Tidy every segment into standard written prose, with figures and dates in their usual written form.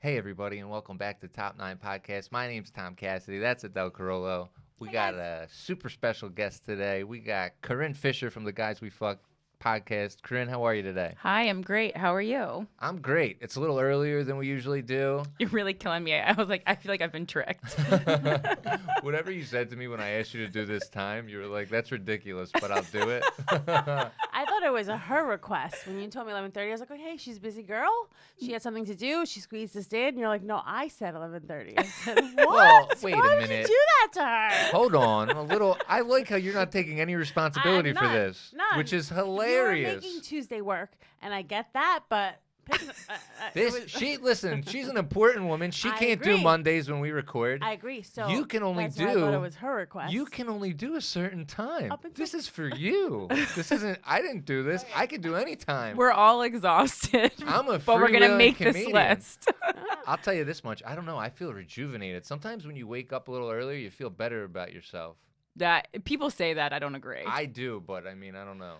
Hey, everybody, and welcome back to Top 9 Podcast. My name's Tom Cassidy. That's Adele Carollo. We got a super special guest today. We got Corinne Fisher from the Guys We Fuck podcast. Corinne, how are you today? Hi, I'm great. How are you? I'm great. It's a little earlier than we usually do. You're really killing me. I feel like I've been tricked. Whatever you said to me when I asked you to do this time, you were like, that's ridiculous, but I'll do it. I thought it was her request. When you told me 11:30, I was like, okay, she's a busy girl. She had something to do. She squeezed this in. And you're like, no, I said 11:30. I said, what? Well, wait Why a would minute. you do that to her? Hold on. I like how you're not taking any responsibility for None, this, none. which is You're hilarious. making Tuesday work, and I get that, but... She's an important woman. She I can't do agree. Mondays when we record. I agree. So You can only that's why I thought do- it was her request. You can only do a certain time. Up until- This is for you. This isn't. I didn't do this. I can do any time. We're all exhausted. I'm a but we're gonna freewheeling make this comedian. list. I'll tell you this much. I don't know. I feel rejuvenated. Sometimes when you wake up a little earlier, you feel better about yourself. That people say that I don't agree. I do, but I mean, I don't know.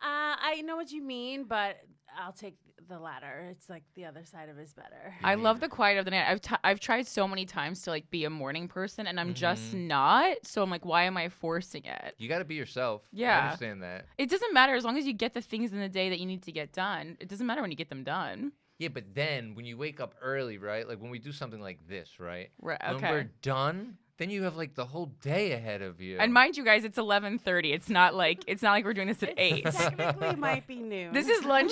I know what you mean, but I'll take the latter. It's like the other side of it is better. I love the quiet of the night. I've tried so many times to like be a morning person, and I'm just Mhm. not. So I'm like, why am I forcing it? You got to be yourself. I Yeah. understand that. It doesn't matter as long as you get the things in the day that you need to get done. It doesn't matter when you get them done. Yeah, but then when you wake up early, right? Like when we do something like this, right? Right. When Okay. we're done, then you have like the whole day ahead of you. And mind you guys, it's 11:30. It's not like we're doing this at 8. Technically might be noon. This is lunch.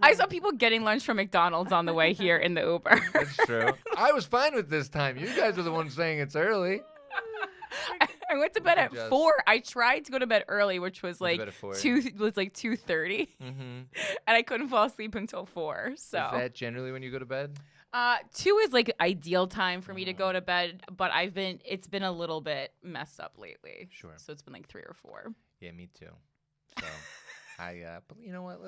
I saw people getting lunch from McDonald's on the way here in the Uber. That's true. I was fine with this time. You guys are the ones saying it's early. I went to bed at Just- 4. I tried to go to bed early, which was Went to like bed at 4. 2:30, Mm-hmm. and I couldn't fall asleep until 4. So Is that generally when you go to bed? 2 is like ideal time for me to go to bed, but it's been a little bit messed up lately. Sure. So it's been like 3 or 4. Yeah, me too. So, but you know what?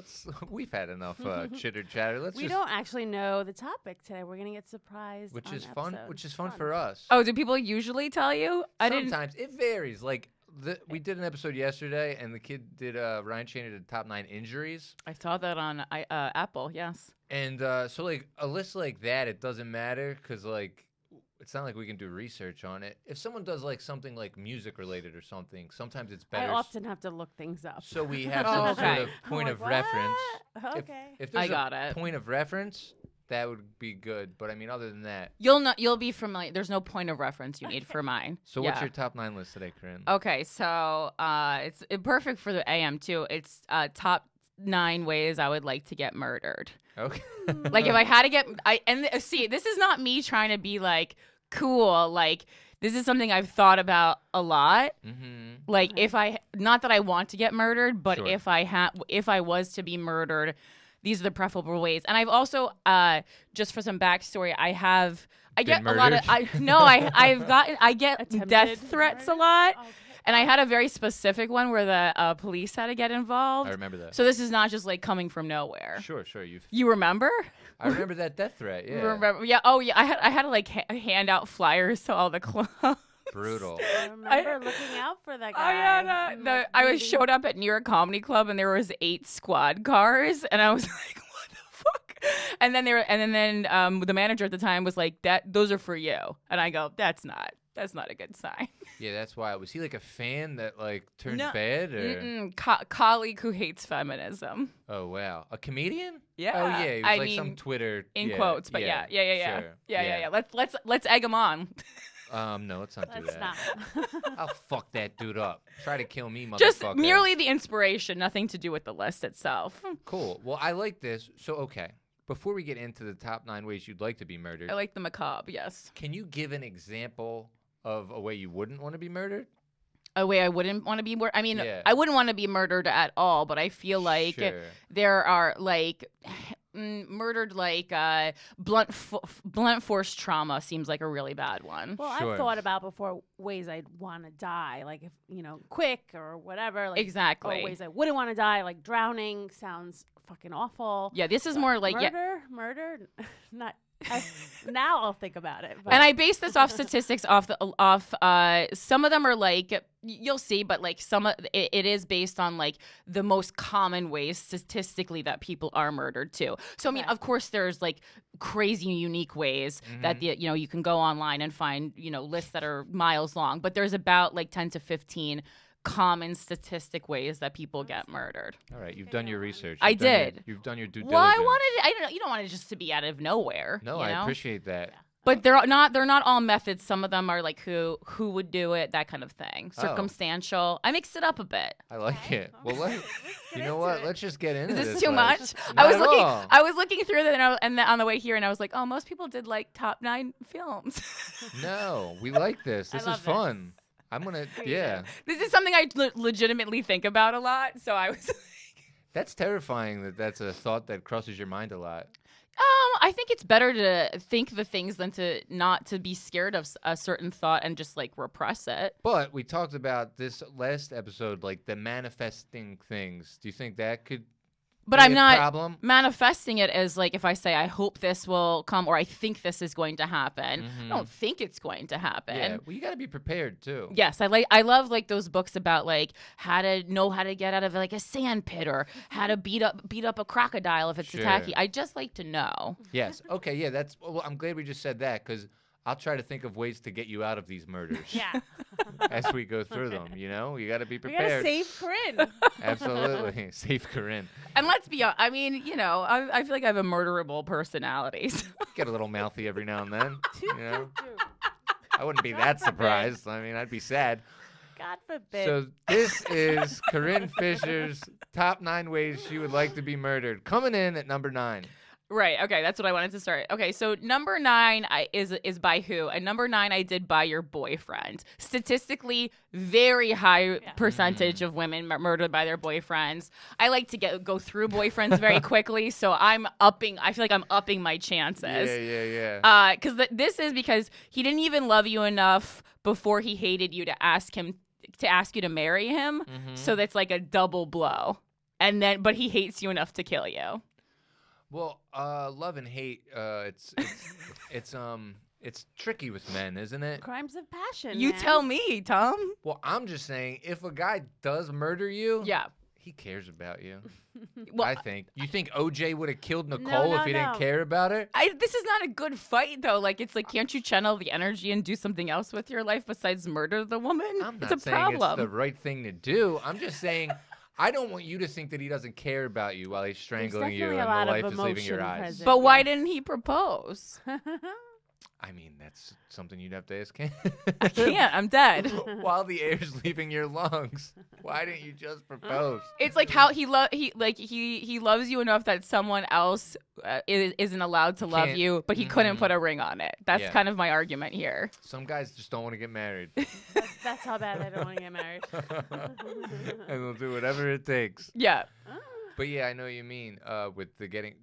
We've had enough chitter chatter. We don't actually know the topic today. We're gonna get surprised. Which on is the fun. episode. Which is fun for us. Oh, do people usually tell you? Sometimes it varies. Like we did an episode yesterday, and the kid did Ryan Cheney did top 9 injuries. I saw that on Apple. Yes. And so, like, a list like that, it doesn't matter because, like, it's not like we can do research on it. If someone does, like, something like music-related or something, sometimes it's better. I often have to look things up. So we have Oh, some okay. sort of point I'm of like, reference. what? Okay. If there's I got a it. point of reference, that would be good. But, I mean, other than that. You'll be familiar. There's no point of reference you need for mine. So what's Yeah. your top 9 list today, Corinne? Okay, so it's perfect for the AM too. It's top 9 ways I would like to get murdered. Okay. Like if I had to get, see, this is not me trying to be like cool. Like this is something I've thought about a lot. Mm-hmm. Like if not that I want to get murdered, but Sure. if I was to be murdered, these are the preferable ways. And I've also, just for some backstory, I get a lot of, I get Attempted death threats a lot. Okay. And I had a very specific one where the police had to get involved. I remember that. So this is not just like coming from nowhere. Sure. You remember? I remember that death threat, yeah. Remember? Yeah. Oh, yeah. I had to like hand out flyers to all the clubs. Brutal. I remember looking out for that Oh guy. yeah, I'm like, I was reading- showed up at New York Comedy Club and there was 8 squad cars and I was like, what the fuck? And then the manager at the time was like, those are for you, and I go, that's not a good sign. Yeah, that's why. Was he like a fan that like turned No. bad? Or? Mm-mm. Colleague who hates feminism. Oh wow, a comedian? Yeah. Oh yeah, he was I like mean, some Twitter in yeah, quotes, but yeah. Sure. Yeah. Let's egg him on. No, let's not do Let's that. not. I'll fuck that dude up. Try to kill me, motherfucker. Just merely the inspiration, nothing to do with the list itself. Cool. Well, I like this. So okay, before we get into the top 9 ways you'd like to be murdered, I like the macabre. Yes. can you give an example of a way you wouldn't want to be murdered? A way I wouldn't want to be murdered. I mean, Yeah. I wouldn't want to be murdered at all, but I feel like Sure. there are like murdered like blunt force trauma seems like a really bad one. Well, Sure. I've thought about before ways I'd want to die, like if quick or whatever. Like, Exactly. Or ways I wouldn't want to die, like drowning sounds fucking awful. Yeah, this is But more like murder, not Now I'll think about it. But. And I base this off statistics some of them are like you'll see, but like it is based on like the most common ways statistically that people are murdered too. So I mean, of course, there's like crazy unique ways that you can go online and find lists that are miles long, but there's about like 10 to 15 common statistic ways that people get murdered. All right, you've done your research. I did. You've done your due Well, diligence. I don't know. You don't want it just to be out of nowhere. No, I appreciate that. But they're not all methods. Some of them are like who would do it, that kind of thing. Circumstantial. I mixed it up a bit. I like it. Well, you know what? Let's just get into this. Is this too much? Not I was looking through that, and on the way here, and I was like, oh, most people did like top 9 films. No, we like this. This is fun. I'm gonna, This is something I legitimately think about a lot. So I was. That's terrifying. That's a thought that crosses your mind a lot. I think it's better to think the things than to not to be scared of a certain thought and just like repress it. But we talked about this last episode, like the manifesting things. Do you think that could? But I'm not problem? manifesting it as like if I say I hope this will come or I think this is going to happen. I don't think it's going to happen. Yeah, well, you got to be prepared too. Yes, I love like those books about like how to get out of like a sand pit or how to beat up a crocodile if it's attacking. I just like to know. Yes. Okay. Yeah. Well, I'm glad we just said that because I'll try to think of ways to get you out of these murders. Yeah. As we go through them, you got to be prepared. We got to save Corinne. Absolutely. Save Corinne. And let's be honest, I mean, I feel like I have a murderable personality. Get a little mouthy every now and then. I wouldn't be that surprised. I mean, I'd be sad. God forbid. So this is Corinne Fisher's top 9 ways she would like to be murdered. Coming in at number 9. Right. Okay. That's what I wanted to start. Okay. So number 9 is by who? And number 9 I did by your boyfriend. Statistically, very high percentage of women murdered by their boyfriends. I like to go through boyfriends very quickly, so I feel like I'm upping my chances. Yeah. Because this is because he didn't even love you enough before he hated you to ask you to marry him. So that's like a double blow. And then, but he hates you enough to kill you. Well, love and hate, it's tricky with men, isn't it? Crimes of passion. You man. tell me, Tom. Well, I'm just saying, if a guy does murder you, he cares about you. Well, I think. You think OJ would have killed Nicole if he didn't care about her? This is not a good fight, though. Like, it's like, can't you channel the energy and do something else with your life besides murder the woman? I'm not it's a saying problem. It's the right thing to do. I'm just saying. I don't want you to think that he doesn't care about you while he's strangling you and the life is leaving your eyes. But why didn't he propose? I mean, that's something you'd have to ask him. I can't. I'm dead. While the air's leaving your lungs, why didn't you just propose? It's like how he loves you enough that someone else isn't allowed to love you, but he couldn't put a ring on it. That's kind of my argument here. Some guys just don't want to get married. That's how bad they don't want to get married. And they'll do whatever it takes. Yeah. But yeah, I know what you mean with the getting.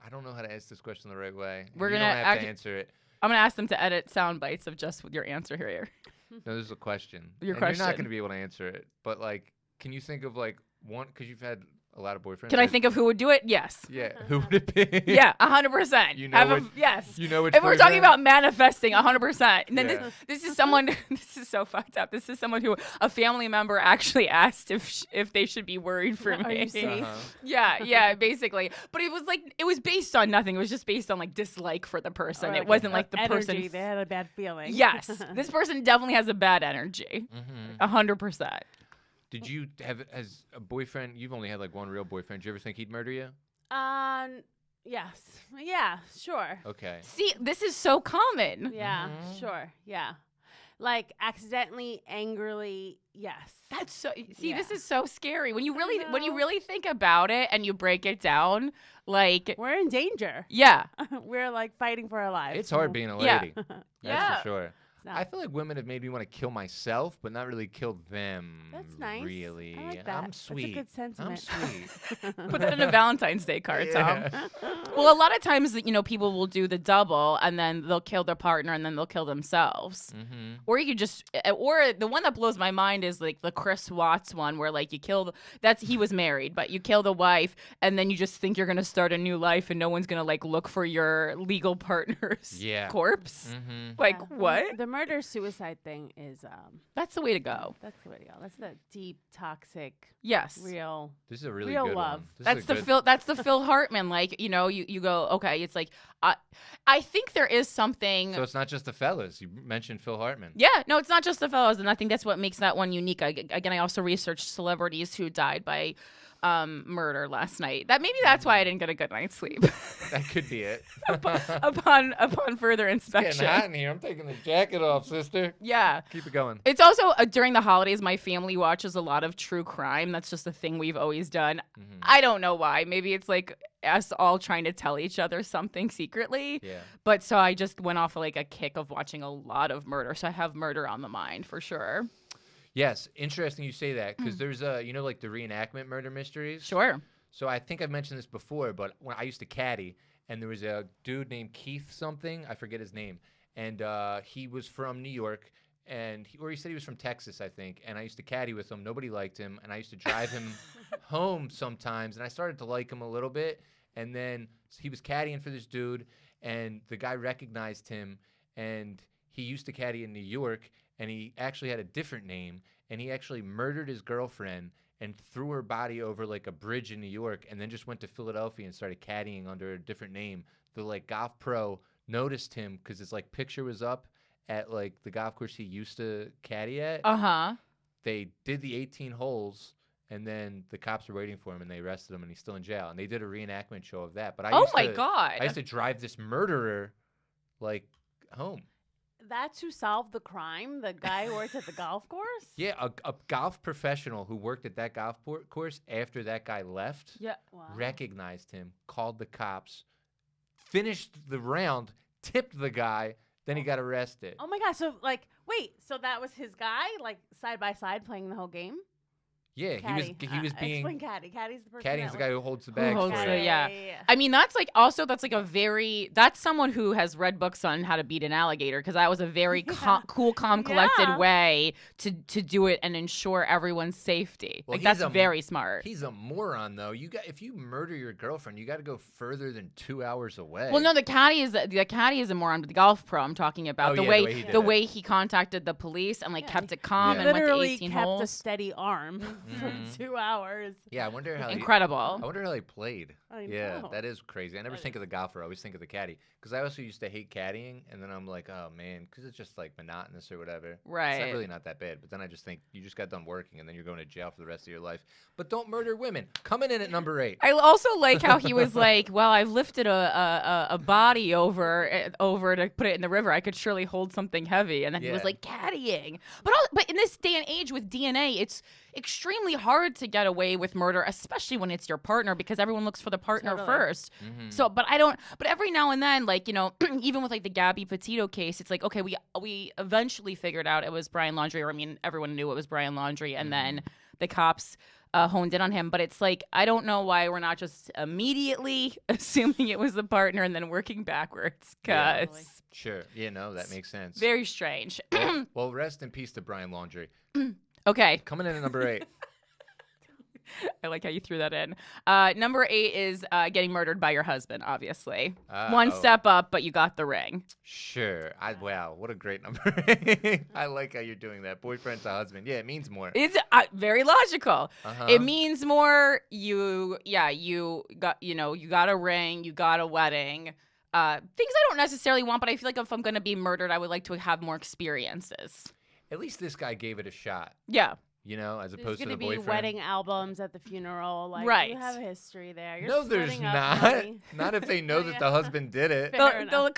I don't know how to ask this question the right way. We're gonna have to answer it. I'm gonna ask them to edit sound bites of just your answer here. No, this is a question. You're not gonna be able to answer it. But like, can you think of like one? Because you've had a lot of boyfriends. Can I think of who would do it? Yes. Yeah. Who would it be? Yeah, 100%. You know yes. You know which. If we're talking about manifesting, 100%. And then this is someone. This is so fucked up. This is someone who a family member actually asked if they should be worried for me. Are you safe? Yeah, basically. But it was based on nothing. It was just based on like dislike for the person. Like it wasn't like the energy. person. They had a bad feeling. Yes, this person definitely has a bad energy. 100%. Did you have as a boyfriend? You've only had like one real boyfriend. Did you ever think he'd murder you? Yes. Yeah. Sure. Okay. See, this is so common. Yeah. Sure. Yeah. Like accidentally, angrily. Yes. That's so. See, this is so scary when you really think about it and you break it down. Like we're in danger. Yeah. We're like fighting for our lives. It's hard being a lady. Yeah. That's for sure. No. I feel like women have made me want to kill myself, but not really kill them. That's nice. Really. I like that. I'm sweet. That's a good sentiment. I'm sweet. Put that in a Valentine's Day card, Tom. Yeah. Well, a lot of times, people will do the double and then they'll kill their partner and then they'll kill themselves. Mm-hmm. Or you could just, or the one that blows my mind is like the Chris Watts one where like you kill, he was married, but you kill the wife and then you just think you're going to start a new life and no one's going to like look for your legal partner's corpse. Mm-hmm. Like Yeah. what? The murder-suicide thing is, That's the way to go. that's the way to go. That's the deep, toxic, Yes. real. This is a really Real good love. one. This That's is the a good... Phil. That's the Phil Hartman. Like you go okay. It's like I think there is something. So it's not just the fellas. You mentioned Phil Hartman. Yeah, no, it's not just the fellows, and I think that's what makes that one unique. Again, I also researched celebrities who died by murder last night. Maybe that's why I didn't get a good night's sleep. That could be it. upon further It's getting inspection. hot in here. I'm taking the jacket off, sister. Yeah. Keep it going. It's also during the holidays, my family watches a lot of true crime. That's just a thing we've always done. Mm-hmm. I don't know why. Maybe it's like us all trying to tell each other something secretly. Yeah. But so I just went off like a kick of watching a lot of murder. So I have murder on the mind for sure. Yes, interesting you say that because there's like the reenactment murder mysteries. Sure. So I think I've mentioned this before, but when I used to caddy, and there was a dude named Keith something, I forget his name, and he was from New York, or he said he was from Texas, I think, and I used to caddy with him. Nobody liked him, and I used to drive him home sometimes, and I started to like him a little bit, and then he was caddying for this dude, and the guy recognized him, and he used to caddy in New York, and he actually had a different name, and he actually murdered his girlfriend and threw her body over like a bridge in New York, and then just went to Philadelphia and started caddying under a different name. The like golf pro noticed him because his like picture was up at like the golf course he used to caddy at. Uh-huh. They did the 18 holes, and then the cops were waiting for him, and they arrested him, and he's still in jail. And they did a reenactment show of that. But Oh my God. I used to drive this murderer like home. That's who solved the crime. The guy who worked at the golf course. Yeah, a golf professional who worked at that golf course after that guy left Yeah. Wow. recognized him, called the cops, finished the round, tipped the guy, then he got arrested. Oh my God. So wait. So that was his guy, like side by side, playing the whole game. Yeah, Caddy. he was being Explain caddy. Caddy's the person. caddying's the that guy who holds the Who bags holds for the- you. yeah. I mean, that's like that's someone who has read books on how to beat an alligator because that was a very cool, calm, collected Yeah. way to do it and ensure everyone's safety. Well, Like that's he's a- very smart. He's a moron though. If you murder your girlfriend, you got to go further than 2 hours away. Well, no, the caddy is a moron, but the golf pro I'm talking about Oh, the yeah, way the way he did the it. way he contacted the police and like Yeah, kept it calm Yeah. and went to literally 18 kept a holes. steady arm Mhm. for 2 hours. Yeah, I wonder how Incredible. I wonder how they played. I Yeah, know. that is crazy. I never That think of the golfer. I always think of the caddy because I also used to hate caddying, and then I'm like, oh man, because it's just like monotonous or whatever. It's Right. not really not that bad. But then I just think you just got done working, and then you're going to jail for the rest of your life. But don't murder women. Coming in at number 8. I also like how he was like, "Well, I've lifted a body over to put it in the river. I could surely hold something heavy." And then he was Yeah. like caddying. But in this day and age with DNA, it's extremely hard to get away with murder, especially when it's your partner, because everyone looks for the partner Totally. first. Mm-hmm. So, but every now and then, like, even with like the Gabby Petito case, it's like, okay, we eventually figured out it was Brian Laundrie, or I mean, everyone knew it was Brian Laundrie, and then the cops honed in on him. But it's like, I don't know why we're not just immediately assuming it was the partner and then working backwards, Yeah. because Sure. Yeah, no, that makes sense. very strange. Well, rest in peace to Brian Laundrie. Okay. Coming in at number 8. I like how you threw that in. Number 8 is getting murdered by your husband, obviously. Uh, One oh. step up, but you got the ring. Sure. Wow, what a great number. I like how you're doing that. Boyfriend to husband. Yeah, it means more. It's very logical. Uh-huh. It means more. You got a ring, you got a wedding. Things I don't necessarily want, but I feel like if I'm gonna be murdered, I would like to have more experiences. At least this guy gave it a shot, Yeah. as There's opposed to going the to be boyfriend. wedding albums at the funeral. Like, Right. you have a history there. You're No, there's splitting up not. money. Not if they know that the husband did it. Fair They'll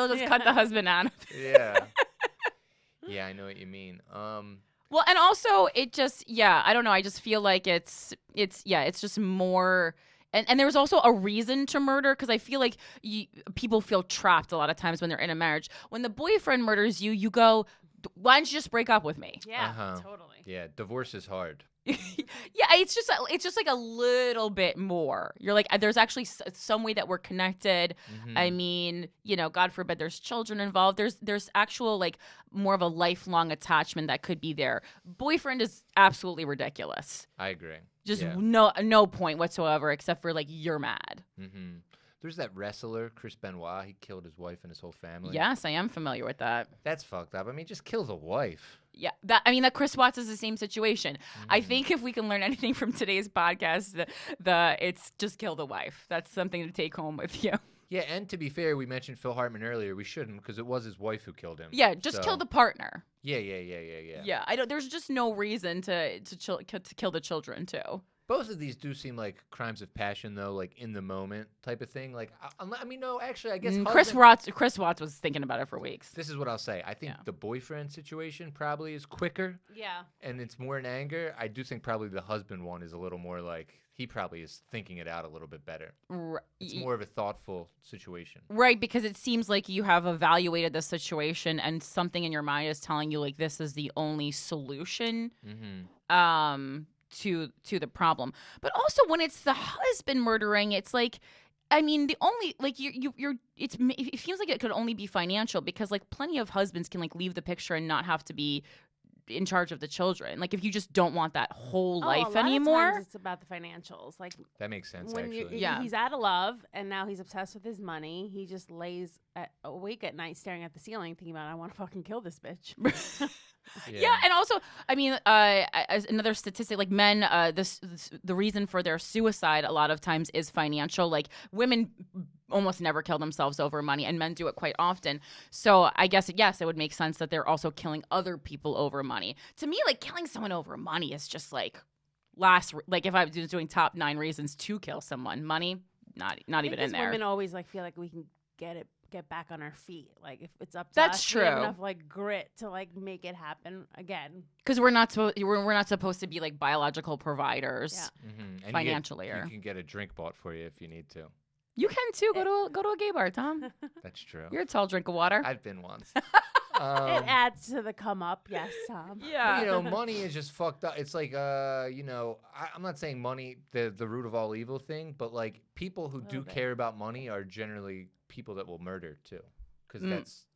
just Yeah. cut the husband out. Yeah. Yeah, I know what you mean. Well, and also it just I don't know. I just feel like it's just more. And there's also a reason to murder because I feel like people feel trapped a lot of times when they're in a marriage. When the boyfriend murders you, you go, why don't you just break up with me? Yeah, Uh-huh. totally. Yeah, divorce is hard. Yeah, it's just like a little bit more. You're like, there's actually some way that we're connected. Mhm. I mean, God forbid there's children involved. There's actual like more of a lifelong attachment that could be there. Boyfriend is absolutely ridiculous. I agree. Just Yeah. no point whatsoever, except for like you're mad. Mm-hmm. There's that wrestler, Chris Benoit. He killed his wife and his whole family. Yes, I am familiar with that. That's fucked up. I mean, just kill the wife. Yeah, that Chris Watts is the same situation. I think if we can learn anything from today's podcast, it's just kill the wife. That's something to take home with you. Yeah, and to be fair, we mentioned Phil Hartman earlier. We shouldn't, because it was his wife who killed him. Yeah, just kill the partner. Yeah. Yeah, I don't. There's just no reason to kill the children too. Both of these do seem like crimes of passion, though, like in the moment type of thing. Like, I mean, no, actually, I guess Chris Watts was thinking about it for weeks. This is what I'll say. I think the boyfriend situation probably is quicker. Yeah. And it's more in anger. I do think probably the husband one is a little more like he probably is thinking it out a little bit better. It's more of a thoughtful situation. Right, because it seems like you have evaluated the situation and something in your mind is telling you like this is the only solution. To the problem. But also when it's the husband murdering, it's like, I mean, the only like it feels like it could only be financial, because like plenty of husbands can like leave the picture and not have to be in charge of the children. Like if you just don't want that whole life anymore. Of times it's about the financials. Like that makes sense. When actually, he's out of love and now he's obsessed with his money. He just lays awake at night staring at the ceiling, thinking about, I want to fucking kill this bitch. Yeah, and also, I mean, as another statistic, like men, the reason for their suicide a lot of times is financial. Like women almost never kill themselves over money, and men do it quite often. So I guess, yes, it would make sense that they're also killing other people over money. To me, like killing someone over money is just like like if I was doing top 9 reasons to kill someone, money, not even in there. Women always like feel like we can get back on our feet. Like if it's up to That's us, true. we have enough like grit to like make it happen again. Because we're not supposed to be like biological providers and financially. You can get a drink bought for you if you need to. You can too. Go to a gay bar, Tom. That's true. You're a tall drink of water. I've been once. It adds to the come up, yes, Tom. Yeah. But, money is just fucked up. It's like, I'm not saying money, the root of all evil thing, but like people who do care about money are generally people that will murder too, because that's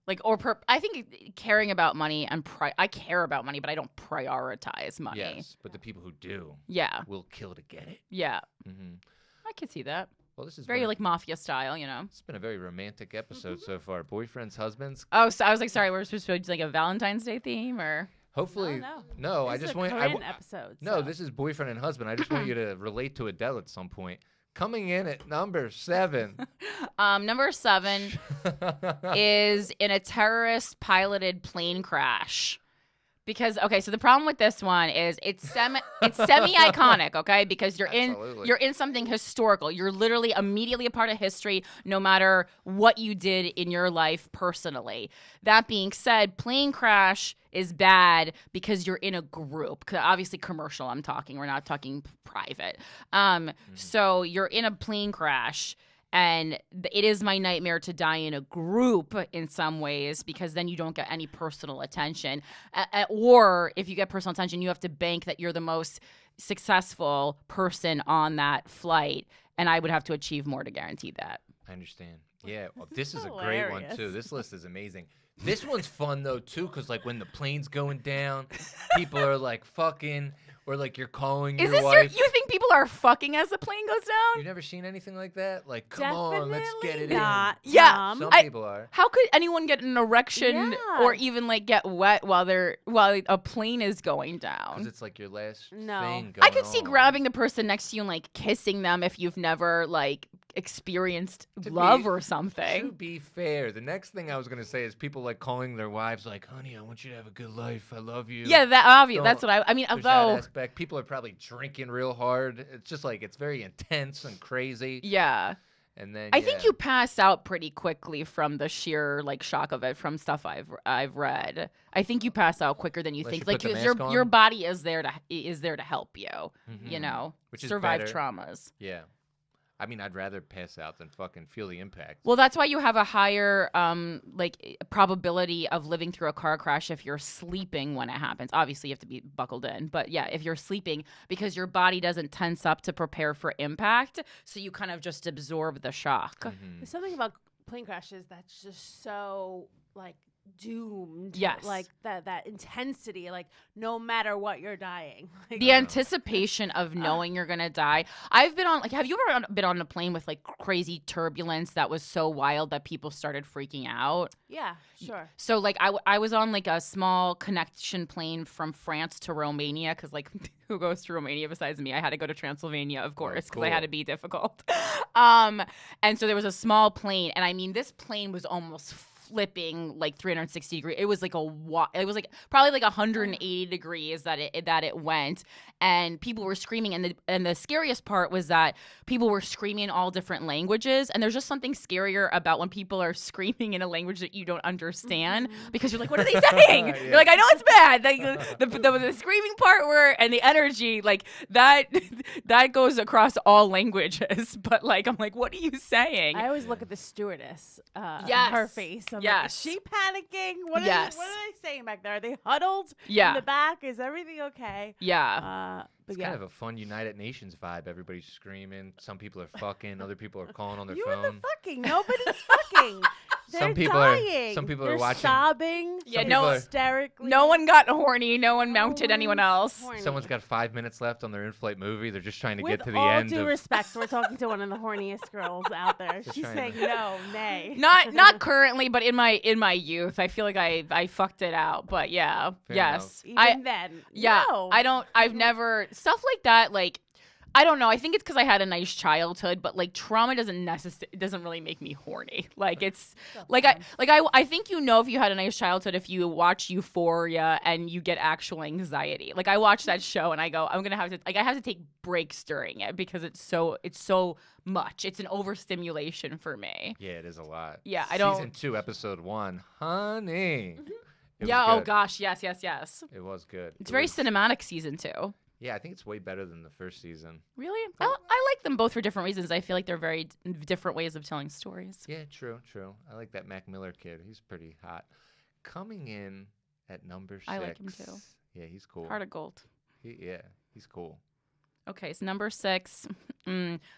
like I think caring about money and I care about money, but I don't prioritize money. Yes, but the people who do, will kill to get it. Yeah, I can see that. Well, this is very like mafia style, It's been a very romantic episode so far. Boyfriends, husbands. Oh, so I was like, sorry, we're supposed to do like a Valentine's Day theme or. Hopefully, no. I just want. Episode. No, this is boyfriend and husband. I just want you to relate to Adele at some point. Coming in at number 7. Number 7 is in a terrorist piloted plane crash. Because so the problem with this one is it's semi iconic, okay? Because you're in something historical. You're literally immediately a part of history, no matter what you did in your life personally. That being said, plane crash is bad because you're in a group. Obviously commercial, I'm talking. We're not talking private. So you're in a plane crash. And it is my nightmare to die in a group in some ways, because then you don't get any personal attention. Or if you get personal attention, you have to bank that you're the most successful person on that flight. And I would have to achieve more to guarantee that. I understand. Yeah, well, this is a great one, too. This list is amazing. This one's fun, though, too, because, like, when the plane's going down, people are, like, fucking, or, like, you're calling your wife. You think people are fucking as the plane goes down? You've never seen anything like that? Like, come on, let's get it not. in. Yeah. Some people are. How could anyone get an erection or even, like, get wet while a plane is going down? Because it's, like, your last thing going I could see on. grabbing the person next to you and, like, kissing them if you've never, like, experienced love or something. To be fair, the next thing I was going to say is people, like, calling their wives, like, honey, I want you to have a good life. I love you. Yeah, that obvious. That's what I mean, there's although... that aspect. People are probably drinking real hard. It's just, like, it's very intense and crazy. Yeah. And then, I think you pass out pretty quickly from the sheer, like, shock of it from stuff I've read. I think you pass out quicker than you think. Like, your body is there to help you, Mm-hmm. you know, which is survive better. traumas. Yeah. I mean, I'd rather pass out than fucking feel the impact. Well, that's why you have a higher probability of living through a car crash if you're sleeping when it happens. Obviously, you have to be buckled in. But yeah, if you're sleeping, because your body doesn't tense up to prepare for impact, so you kind of just absorb the shock. There's something about plane crashes that's just so like doomed. Yes. Like that intensity, like no matter what, you're dying. Like, The anticipation of knowing you're gonna die. I've been on have you ever been on a plane with like crazy turbulence that was so wild that people started freaking out? yeah, sure. So like I was on like a small connection plane from France to Romania because like who goes to Romania besides me? I had to go to Transylvania, of course, because I had to be difficult. And so there was a small plane, and I mean this plane was almost flipping like 360 degrees. It was like it was like probably like 180 degrees that it went, and people were screaming, and the scariest part was that people were screaming in all different languages, and there's just something scarier about when people are screaming in a language that you don't understand because you're like, what are they saying? Yeah. You're like, I know it's bad. Like the screaming part and the energy like that goes across all languages, but like I'm like, what are you saying? I always look at the stewardess, Yes. her face. I'm like, Yes. is she panicking? What Yes. what are they saying back there? Are they huddled Yeah. in the back? Is everything okay? Yeah. But It's yeah. kind of a fun United Nations vibe. Everybody's screaming. Some people are fucking. Other people are calling on their You phone. and the fucking. Nobody's fucking. They're Some people dying. some people are They're watching- sobbing. Yeah, Some no- people are- hysterically. No one got horny. No one mounted anyone one's else. horny. Someone's got 5 minutes left on their in-flight movie. They're just trying to With get to the all end due of. respect, we're talking to one of the horniest girls out there. Just She's trying saying to- no, nay. Not currently, but in my youth, I feel like I fucked it out. But yeah, Fair yes, Even then. yeah. No. I've never stuff like that. Like I don't know. I think it's because I had a nice childhood, but like trauma doesn't really make me horny. Like it's like I think if you had a nice childhood if you watch Euphoria and you get actual anxiety. Like I watch that show and I go, I'm gonna have to I have to take breaks during it because it's so much. It's an overstimulation for me. Yeah, it is a lot. Yeah, I don't- Season 2, episode 1, honey. It was Yeah. Oh good. gosh. Yes. It was good. It's It very was- cinematic season 2. Yeah, I think it's way better than the first season. Really? I like them both for different reasons. I feel like they're very different ways of telling stories. Yeah, true. I like that Mac Miller kid. He's pretty hot. Coming in at number 6. I like him too. Yeah, he's cool. Heart of gold. He's cool. Okay, so number 6.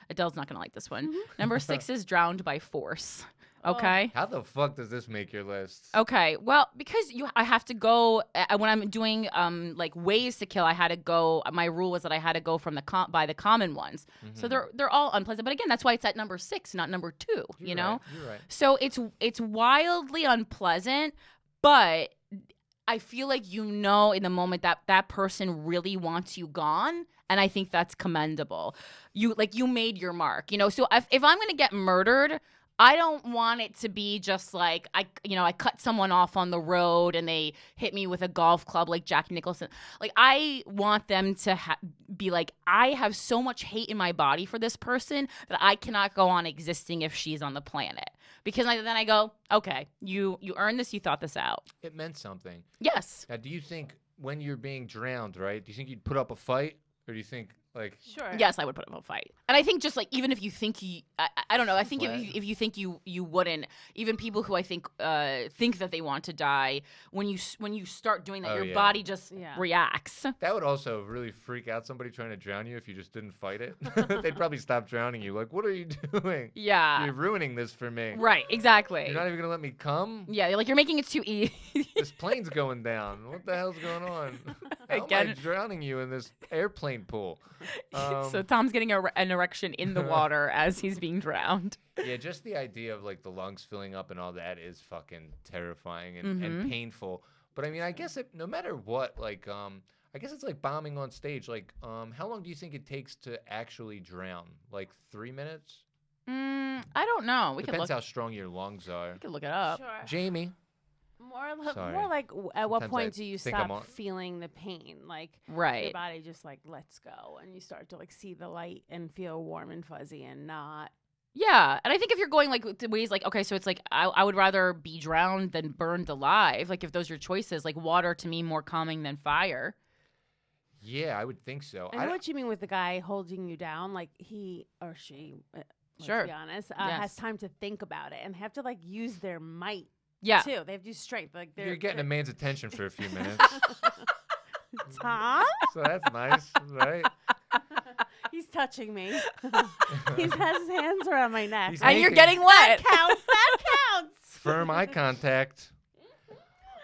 Adele's not going to like this one. Number 6 is Drowned by Force. Okay. How the fuck does this make your list? Okay. Well, because I have to go when I'm doing like ways to kill. I had to go. My rule was that I had to go from by the common ones. So they're all unpleasant. But again, that's why it's at number 6, not number 2. You know. You're right. So it's wildly unpleasant, but I feel like in the moment that person really wants you gone, and I think that's commendable. You made your mark. So if I'm gonna get murdered, I don't want it to be just like I cut someone off on the road and they hit me with a golf club like Jack Nicholson. Like I want them to be like, I have so much hate in my body for this person that I cannot go on existing if she's on the planet. Because then I go, okay, you earned this, you thought this out. It meant something. Yes. Now, do you think when you're being drowned, right? Do you think you'd put up a fight, or do you think like? Sure. Yes, I would put up a fight. And I think just like even if you think I don't know. I think What? if you think you wouldn't, even people who I think that they want to die, when you start doing that, Oh, your yeah. body just Yeah. reacts. That would also really freak out somebody trying to drown you if you just didn't fight it. They'd probably stop drowning you. Like, what are you doing? Yeah. You're ruining this for me. Right. Exactly. You're not even gonna let me come. Yeah. You're making it too easy. This plane's going down. What the hell's going on? How am I Again. drowning you in this airplane pool? So Tom's getting an erection in the water as he's being drowned. Yeah, just the idea of like the lungs filling up and all that is fucking terrifying and painful. But I mean, I guess no matter what, like, I guess it's like bombing on stage. Like, how long do you think it takes to actually drown? Like 3 minutes? I don't know. We Depends could how strong your lungs are. look it up. Sure. Jamie. Sorry. More like at what Sometimes point I do you think I'm on- stop feeling the pain? Like Right. your body just like lets go and you start to like see the light and feel warm and fuzzy and not. Yeah, and I think if you're going like to ways like, okay, so it's like I would rather be drowned than burned alive. Like if those are your choices, like water to me more calming than fire. Yeah, I would think so. I know what you mean with the guy holding you down. Like he or she, let's Sure. be honest, Yes. has time to think about it and have to like use their might Yeah. too. They have to use strength. Like You're getting a man's attention for a few minutes. Tom, So that's nice, right? he's touching me. He has his hands around my neck. He's And you're making- getting wet. Counts. That counts. Firm eye contact.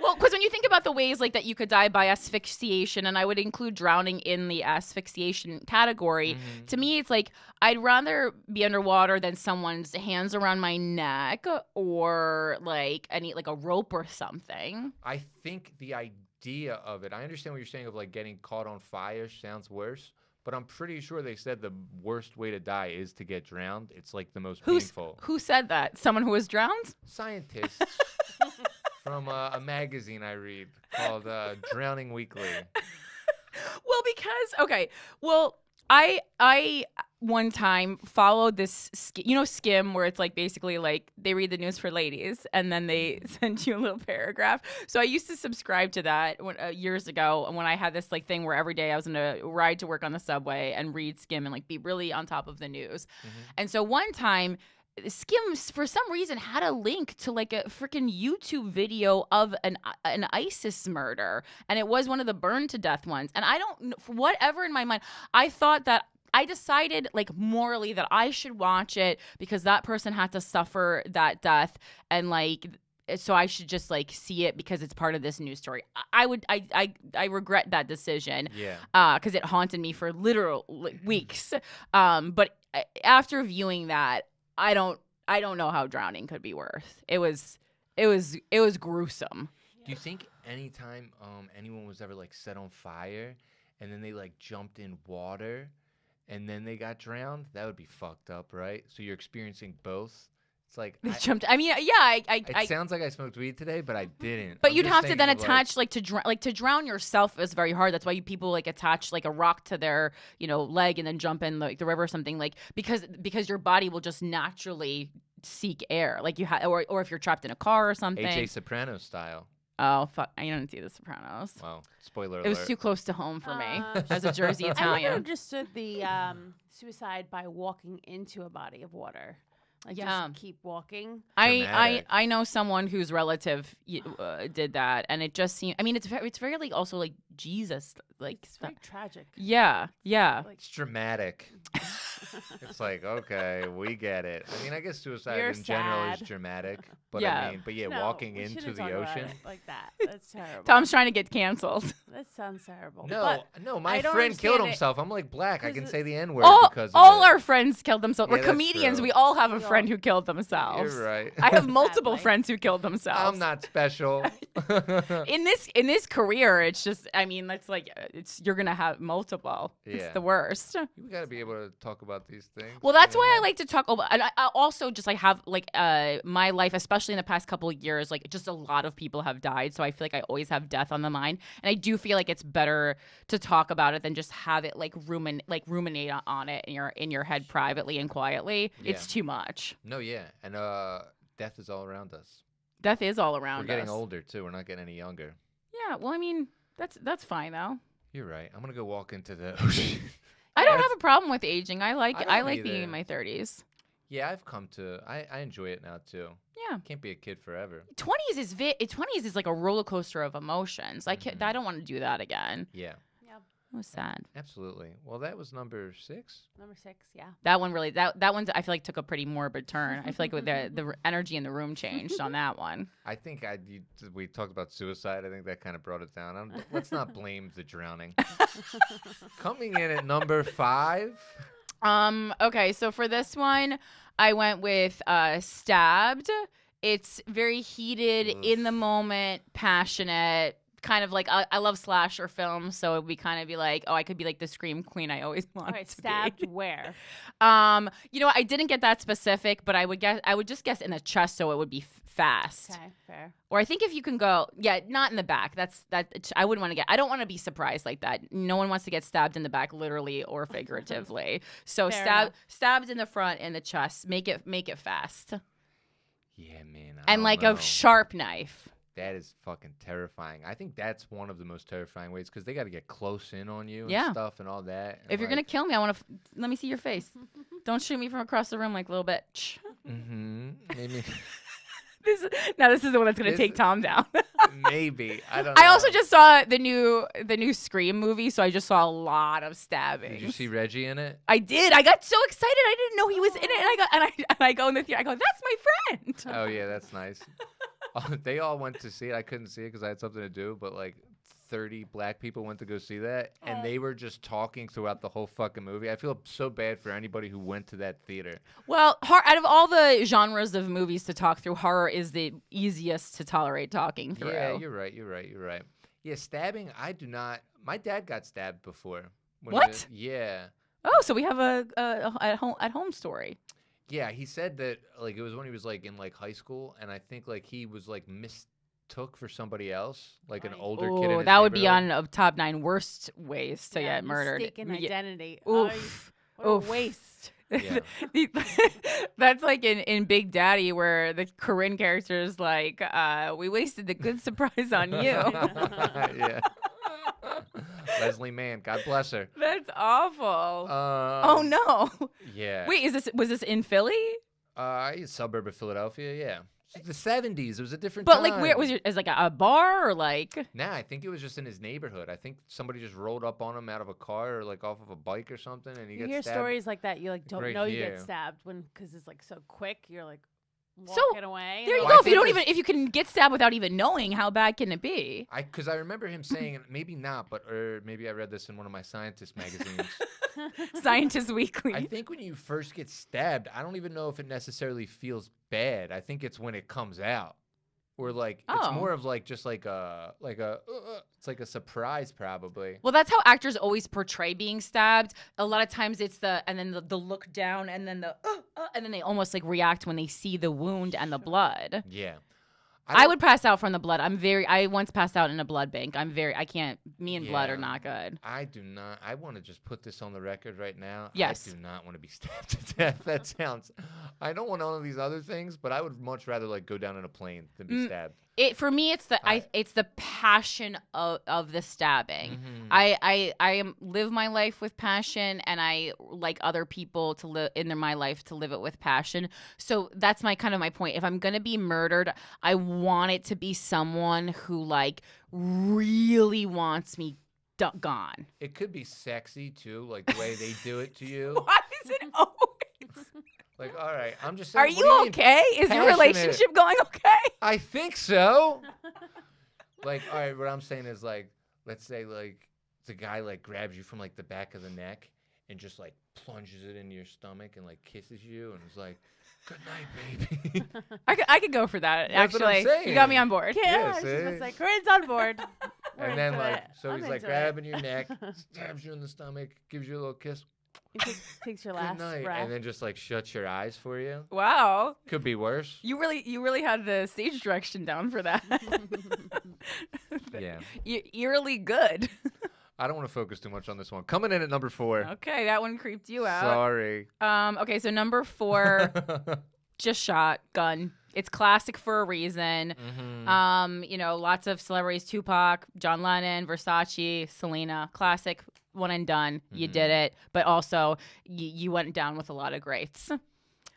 Well, because when you think about the ways like that you could die by asphyxiation, and I would include drowning in the asphyxiation category, to me it's like I'd rather be underwater than someone's hands around my neck or like a rope or something. I think the idea of it, I understand what you're saying of like getting caught on fire sounds worse, but I'm pretty sure they said the worst way to die is to get drowned. It's like the most painful. Who said that? Someone who was drowned? Scientists from a magazine I read called Drowning Weekly. Well, I one time followed this, Skim, where it's like basically like they read the news for ladies and then they send you a little paragraph. So I used to subscribe to that years ago when I had this like thing where every day I was going to ride to work on the subway and read Skim and like be really on top of the news. And so one time, Skim, for some reason, had a link to like a freaking YouTube video of an ISIS murder, and it was one of the burned to death ones. And I don't, for whatever in my mind, I decided like morally that I should watch it because that person had to suffer that death, and like so I should just like see it because it's part of this news story. I regret that decision. Yeah. Because it haunted me for literal weeks. But after viewing that, I don't know how drowning could be worse. It was gruesome. Do you think anytime anyone was ever like set on fire and then they like jumped in water and then they got drowned, that would be fucked up, right? So you're experiencing both. It's like They jumped. I mean, yeah. it sounds like I smoked weed today, but I didn't. But I'm you'd just have to thinking then of, attach to drown yourself is very hard. That's why people like attach like a rock to their leg and then jump in like the river or something, like because your body will just naturally seek air, like or if you're trapped in a car or something. AJ Soprano style. Oh fuck! I didn't see The Sopranos. Wow, spoiler alert. It was too close to home for me as a Jersey I Italian. never understood the suicide by walking into a body of water. Like just keep walking. I know someone whose relative did that, and it just seemed. I mean, it's very like also like Jesus, like It's very tragic. yeah. It's dramatic. It's like, okay, we get it. I mean, I guess suicide You're in general is sad. dramatic, but Yeah. No, walking we into shouldn't the talk about ocean. it like that. That's terrible. Tom's trying to get canceled. That sounds terrible. No, But my I don't friend killed understand it. himself. I'm like black. I 'Cause can it- say the N word because of All it. our friends killed themselves. Yeah, We're that's comedians. true. We all have a We friend all- who killed themselves. You're right. I have multiple Sadly. friends who killed themselves. I'm not special. In this career, it's just. I mean, that's like you're gonna have multiple. Yeah. It's the worst. We got to be able to talk about these things. Well, that's you why I know? like to talk about, and I also just like have like my life, especially in the past couple of years, like just a lot of people have died, so I feel like I always have death on the mind, and I do feel like it's better to talk about it than just have it like ruminate on it in your head privately and quietly. Yeah. It's too much. No, yeah, and death is all around us. Death is all around We're getting us. older too. We're not getting any younger. Yeah, well, I mean that's fine though. You're right. I'm gonna go walk into the ocean. I don't have a problem with aging. I like I don't being either. in my 30s. Yeah, I've come to. I enjoy it now too. Yeah. Can't be a kid forever. 20s is like a roller coaster of emotions. I don't want to do that again. Yeah, It was sad. absolutely. Well, that was number 6. Number 6, yeah. That one really that one I feel like took a pretty morbid turn. I feel like with the energy in the room changed on that one. I think we talked about suicide. I think that kind of brought it down. Let's not blame the drowning. Coming in at number 5. Okay, so for this one, I went with Stabbed. It's very heated, Oof. in the moment, passionate. Kind of like I love slasher films, so it would kind of be like, oh, I could be like the scream queen I always wanted Okay, to stabbed be. where? I didn't get that specific, but I would just guess in the chest, so it would be fast. Okay, fair. Or I think if you can go, not in the back. I wouldn't want to I don't want to be surprised like that. No one wants to get stabbed in the back, literally or figuratively. So Fair enough. stabbed in the front and the chest. Make it fast. Yeah, man. I And don't like know. a sharp knife. that is fucking terrifying. I think that's one of the most terrifying ways because they got to get close in on you Yeah. and stuff and all that. And If you're gonna kill me, I want to let me see your face. Don't shoot me from across the room like a little bitch. Maybe. This is the one that's gonna take Tom down. Maybe. I don't know. I also just saw the new Scream movie, so I just saw a lot of stabbing. Did you see Reggie in it? I did. I got so excited. I didn't know he was in it, and I go in the theater. I go, that's my friend. Oh yeah, that's nice. They all went to see it. I couldn't see it because I had something to do, but like 30 black people went to go see that, and they were just talking throughout the whole fucking movie. I feel so bad for anybody who went to that theater. Well, out of all the genres of movies to talk through, horror is the easiest to tolerate talking through. Yeah, you're right. Yeah, stabbing, I do not. My dad got stabbed before. What? Yeah. Oh, so we have a at home story. Yeah, he said that like it was when he was like in like high school, and I think like he was like mistook for somebody else, like an older kid. In his that would be neighborhood. on a top 9 worst ways to get murdered. Mistaken identity. Oof. What a waste. Yeah. That's like in Big Daddy where the Corinne character is like, we wasted the good surprise on you. Yeah. Leslie Mann, God bless her. That's awful. Oh no. Yeah. Wait, was this in Philly? Suburb of Philadelphia, yeah. It's the 70s. It was a different But time. like, where was it? Is like a bar or like? Nah, I think it was just in his neighborhood. I think somebody just rolled up on him out of a car or like off of a bike or something, and he You gets hear stabbed. stories like that, you like don't right know you here. get stabbed because it's like so quick. You're like So, walking away. There you Well, go. I If you think don't it's- even, if you can get stabbed without even knowing, how bad can it be? Because I remember him saying, and maybe not, but or maybe I read this in one of my scientist magazines. Scientist Weekly. I think when you first get stabbed, I don't even know if it necessarily feels bad. I think it's when it comes out. Or like it's Oh. more of like just like a it's like a surprise probably. Well, that's how actors always portray being stabbed. A lot of times it's and then the look down and then and then they almost like react when they see the wound and the blood. Yeah. I would pass out from the blood. I once passed out in a blood bank. I can't, me and blood Yeah. are not good. I do not. I want to just put this on the record right now. Yes. I do not want to be stabbed to death. That sounds. I don't want none of these other things, but I would much rather like go down in a plane than be stabbed. For me, it's the passion of the stabbing. Mhm. I live my life with passion, and I like other people to live in my life to live it with passion. So that's my point. If I'm gonna be murdered, I want it to be someone who like really wants me gone. It could be sexy too, like the way they do it to you. Why is it always? Like, all right, I'm just saying. Are what you do mean? okay? Is your Passionate. relationship going okay? I think so. Like, all right, what I'm saying is like, let's say like the guy like grabs you from like the back of the neck and just like plunges it into your stomach and like kisses you and is like, "Good night, baby." I could go for that. That's what I'm Actually, you saying. got me on board. Yeah, Yeah, I was just gonna see? say, Corinne's on board. We're And then into like, it. so I'm he's like into it. grabbing your neck, stabs you in the stomach, gives you a little kiss. He takes your Good last night, breath. and then just like shuts your eyes for you. Wow. Could be worse. You really had the stage direction down for that. Yeah. You're eerily good. I don't want to focus too much on this one. Coming in at number 4. Okay, that one creeped you out. Sorry. Okay, so number 4, just shot, gun. It's classic for a reason. Mhm. Lots of celebrities: Tupac, John Lennon, Versace, Selena. Classic, one and done. You did it, but also you went down with a lot of greats.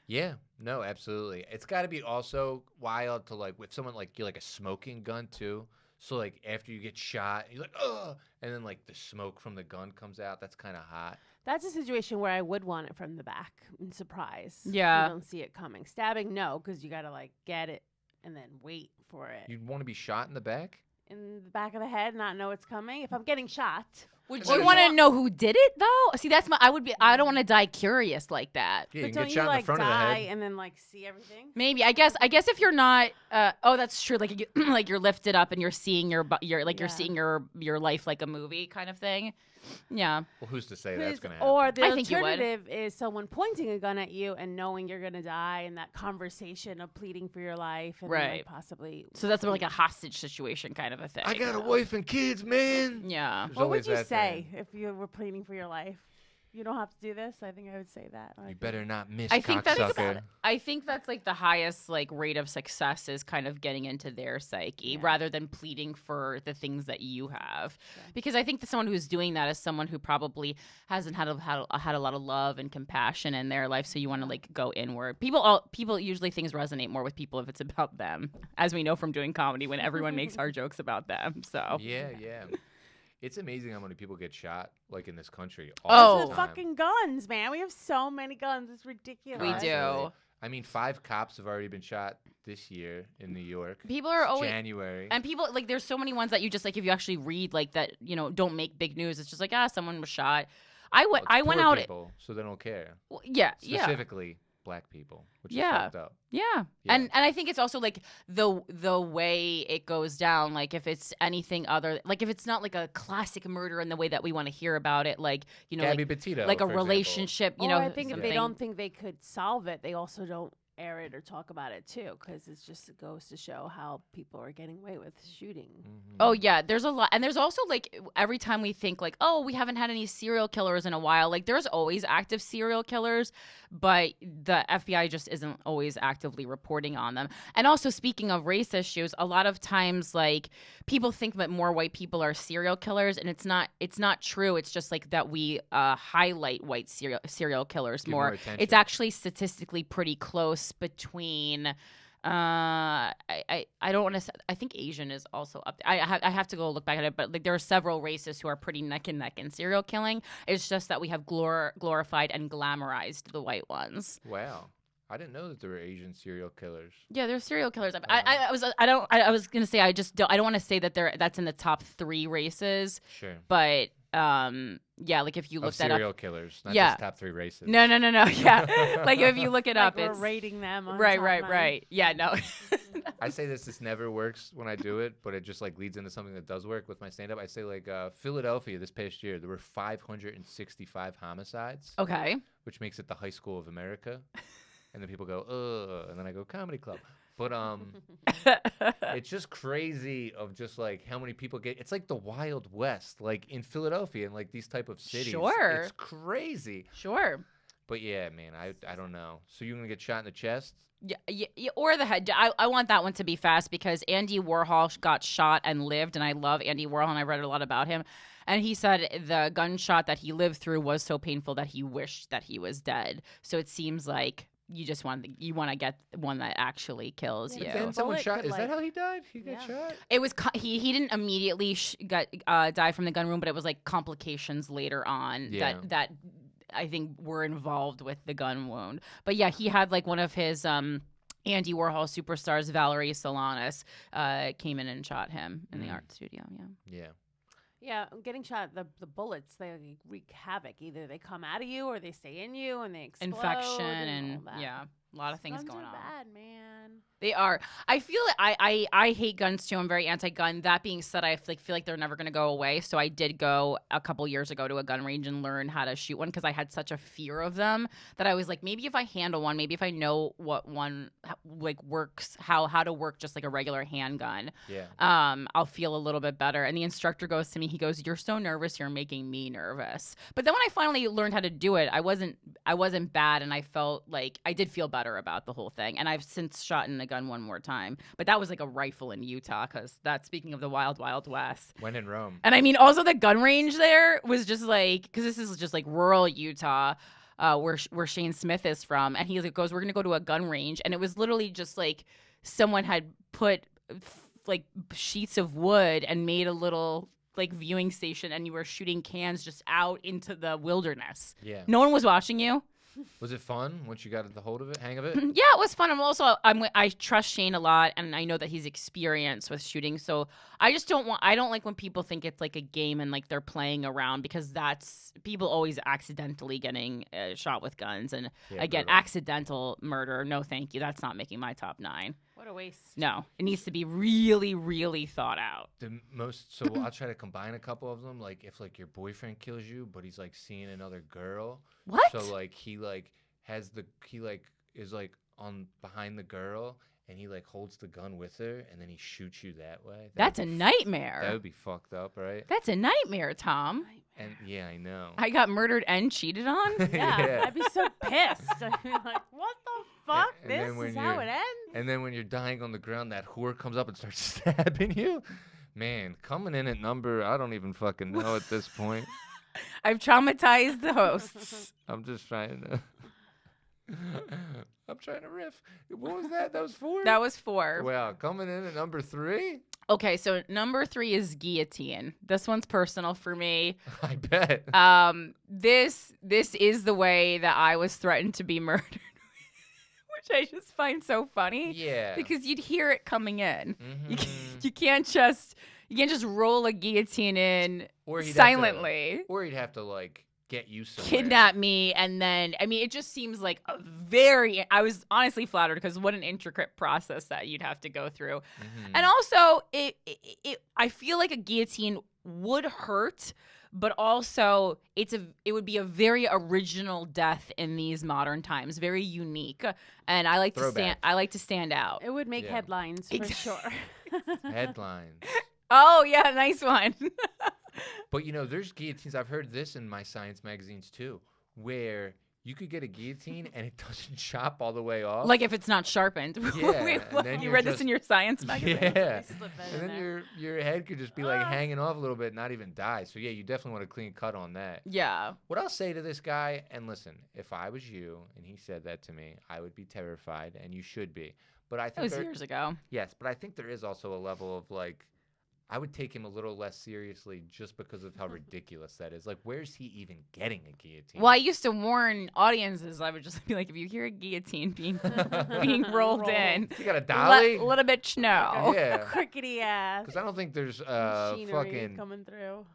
Yeah, no, absolutely. It's got to be also wild to like with someone like you like a smoking gun too. So like after you get shot, you're like, oh, and then like the smoke from the gun comes out. That's kind of hot. That's a situation where I would want it from the back and surprise. Yeah. You don't see it coming. Stabbing, no, because you got to like get it and then wait for it. You'd want to be shot in the back? In the back of the head, not know it's coming. If I'm getting shot, Would Well, you want to know who did it though? See, that's I don't want to die curious like that. Yeah, but you can don't get you shot in like the front of the die head. and then like see everything? Maybe I guess if you're not that's true, like like you're lifted up and you're seeing you're Yeah. seeing your life like a movie kind of thing. Yeah. Well, who's to say that's going to happen? Or the I think you would. alternative is someone pointing a gun at you and knowing you're gonna die, and that conversation of pleading for your life, and then, like, Right. possibly. So that's more like a hostage situation kind of a thing. I got a wife and kids, man. Yeah. There's What would always you that say thing. if you were pleading for your life? You don't have to do this. I think I would say that. You better not miss, I think cocksucker. I think that's like the highest like rate of success is kind of getting into their psyche Yeah. rather than pleading for the things that you have. Sure. Because I think that someone who's doing that is someone who probably hasn't had a lot of love and compassion in their life. So you want to like go inward. People usually things resonate more with people if it's about them, as we know from doing comedy when everyone makes our jokes about them. So Yeah. It's amazing how many people get shot, like, in this country Oh. all The the time. fucking guns, man. We have so many guns. It's ridiculous. we do. Constantly. I mean, 5 cops have already been shot this year in New York. People are always January. and people like there's so many ones that you just like if you actually read like that don't make big news. It's just like someone was shot. I Well, went it's I went poor out. people, so they don't care. Yeah. Specifically, black people, which Yeah. is fucked up. Yeah. Yeah. And I think it's also like the way it goes down, like if it's anything other like if it's not like a classic murder in the way that we want to hear about it, like Gabby like Petito, like a for example. relationship, Or I think if they something. don't think they could solve it, they also don't air it or talk about it too, because it goes to show how people are getting away with shooting. Mhm. Oh yeah, there's a lot, and there's also like every time we think like, oh, we haven't had any serial killers in a while. Like there's always active serial killers, but the FBI just isn't always actively reporting on them. And also speaking of race issues, a lot of times like people think that more white people are serial killers, and it's not true. It's just like that we highlight white serial killers Give more. attention. It's actually statistically pretty close between. I don't want to. I think Asian is also up. I have to go look back at it, but like there are several races who are pretty neck and neck in serial killing. It's just that we have glorified and glamorized the white ones. Wow. I didn't know that there were Asian serial killers. Yeah, they're serial killers. I was gonna say I don't want to say that that's in the top 3 races, Sure. but yeah, like if you Of look that up. serial killers, not Yeah. just top 3 races. No. Yeah, like if you look it up, Like we're it's rating them. On right. top 9. Yeah, no. I say this never works when I do it, but it just like leads into something that does work with my stand-up. I say like Philadelphia this past year, there were 565 homicides, Okay. which makes it the high school of America. And then people go, ugh, and then I go comedy club. But it's just crazy of just like how many people get. It's like the Wild West, like in Philadelphia and like these type of cities. Sure. It's crazy. Sure. But yeah, man, I don't know. So you're gonna get shot in the chest? Yeah, or the head. I want that one to be fast because Andy Warhol got shot and lived, and I love Andy Warhol, and I read a lot about him. And he said the gunshot that he lived through was so painful that he wished that he was dead. So it seems like you just want to get one that actually kills Yeah, you. but Then someone bullet shot. could, Is that like- how he died? He got Yeah. shot. It was he didn't immediately die from the gun wound, but it was like complications later on Yeah. that I think were involved with the gun wound. But yeah, he had like one of his Andy Warhol superstars, Valerie Solanas, came in and shot him in the art studio. Yeah. Yeah. Yeah, getting shot. The bullets, they like, wreak havoc. Either they come out of you or they stay in you and they explode. Infection all and that. yeah, a lot of things Guns going are on. bad, man. They are. I feel I hate guns too. I'm very anti-gun. That being said, I feel like they're never going to go away. So I did go a couple years ago to a gun range and learn how to shoot one because I had such a fear of them that I was like, maybe if I handle one, maybe if I know what one like works, how to work just like a regular handgun, Yeah. I'll feel a little bit better. And the instructor goes to me, he goes, "You're so nervous, you're making me nervous." But then when I finally learned how to do it, I wasn't bad, and I felt like I did feel better about the whole thing. And I've since shot in a gun one more time, but that was like a rifle in Utah because that's speaking of the wild west. When in Rome. And I mean, also the gun range there was just like because this is just like rural Utah. Where Shane Smith is from, and he goes, "We're gonna go to a gun range," and it was literally just like someone had put like sheets of wood and made a little like viewing station, and you were shooting cans just out into the wilderness. Yeah. No one was watching you. Was it fun once you got the hang of it? Yeah, it was fun. I trust Shane a lot, and I know that he's experienced with shooting. So I don't like when people think it's like a game and like they're playing around because that's people always accidentally getting shot with guns. And Yeah, again, brutal. accidental murder. No, thank you. That's not making my top 9. What a waste. No, it needs to be really, really thought out. So I'll try to combine a couple of them. Like if like your boyfriend kills you, but he's like seeing another girl. What? So like he is like on behind the girl and he like holds the gun with her and then he shoots you that way. That's a nightmare. That would be fucked up, right? That's a nightmare, Tom. And yeah, I know. I got murdered and cheated on? Yeah, I'd be so pissed. I'd be like, what the fuck? And then when This is how it ends? And then when you're dying on the ground, that whore comes up and starts stabbing you. Man, coming in at number, I don't even fucking know at this point. I've traumatized the hosts. I'm just trying to. I'm trying to riff. What was that? That was 4? That was 4. Wow, coming in at number 3? Okay, so number 3 is Guillotine. This one's personal for me. I bet. This is the way that I was threatened to be murdered, which I just find so funny. Yeah. Because you'd hear it coming in. Mhm. You can't just roll a guillotine in Or he'd silently. Or he'd have to like get you somewhere. Kidnap me, and then it just seems like I was honestly flattered because what an intricate process that you'd have to go through. Mhm. And also I feel like a guillotine would hurt, but also it would be a very original death in these modern times, very unique, and I like to stand out. It would make headlines for sure. Headlines. Oh yeah, nice one. But there's guillotines. I've heard this in my science magazines too, where you could get a guillotine and it doesn't chop all the way off. Like if it's not sharpened. Yeah. Wait, And what? then You you're read this in your science magazine? Yeah. Slip that And in then there. your head could just be like hanging off a little bit, not even die. So yeah, you definitely want a clean cut on that. Yeah. What I'll say to this guy, and listen, if I was you and he said that to me, I would be terrified, and you should be. But I That think was years ago. Yes, but I think there is also a level of like, I would take him a little less seriously just because of how ridiculous that is. Like, where's he even getting a guillotine? Well, I used to warn audiences. I would just be like, if you hear a guillotine being rolled in, You got a dolly? let a bitch know. Yeah. Crickety ass. Because I don't think there's Machinery coming through.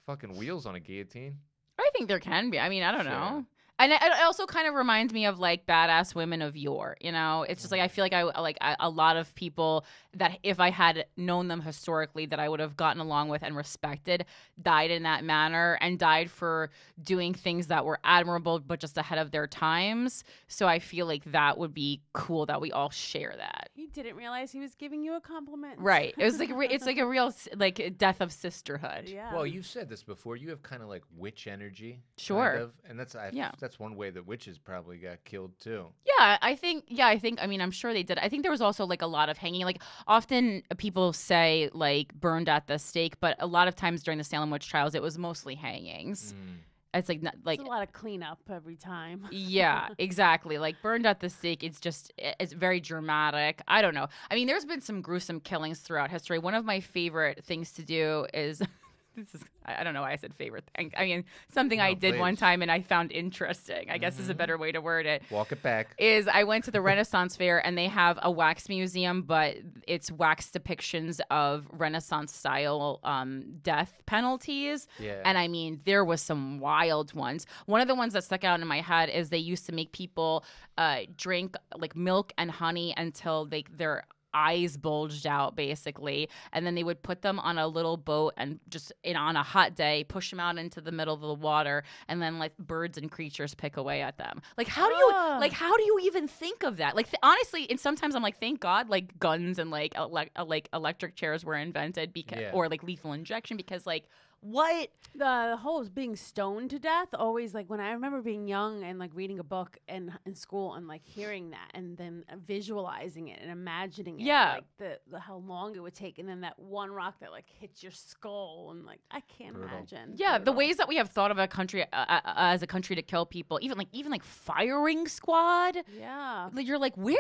fucking wheels on a guillotine. I think there can be. I mean, I don't Sure. know. And it also kind of reminds me of like badass women of yore. It's just like I feel like a lot of people that if I had known them historically that I would have gotten along with and respected died in that manner and died for doing things that were admirable but just ahead of their times. So I feel like that would be cool that we all share that. He didn't realize he was giving you a compliment. Right. It was like it's like a real like death of sisterhood. Yeah. Well, you've said this before. You have kind of like witch energy. Sure. Kind of, and that's one way that witches probably got killed too. Yeah, I think, I mean, I'm sure they did. I think there was also like a lot of hanging. Like often people say like burned at the stake, but a lot of times during the Salem witch trials, it was mostly hangings. It's like, it's a lot of cleanup every time. Yeah, exactly. Like burned at the stake, it's very dramatic. I don't know. I mean, there's been some gruesome killings throughout history. One of my favorite things to do is I don't know why I said favorite thing. I mean, something I did one time and I found interesting, I guess is a better way to word it. Walk it back. Is I went to the Renaissance Fair and they have a wax museum, but it's wax depictions of Renaissance style death penalties. Yeah. And I mean, there was some wild ones. One of the ones that stuck out in my head is they used to make people drink like milk and honey until their eyes bulged out basically, and then they would put them on a little boat and just on a hot day push them out into the middle of the water and then let birds and creatures pick away at them. Like how do you even think of that? Like honestly, and sometimes I'm like, thank God like guns and like electric chairs were invented because or like lethal injection, because like what the whole being stoned to death always, like when I remember being young and like reading a book in school and like hearing that and then visualizing it and imagining it, like the how long it would take, and then that one rock that like hits your skull, and like I can't imagine. The ways that we have thought of a country as a country to kill people, even like firing squad. You're like, who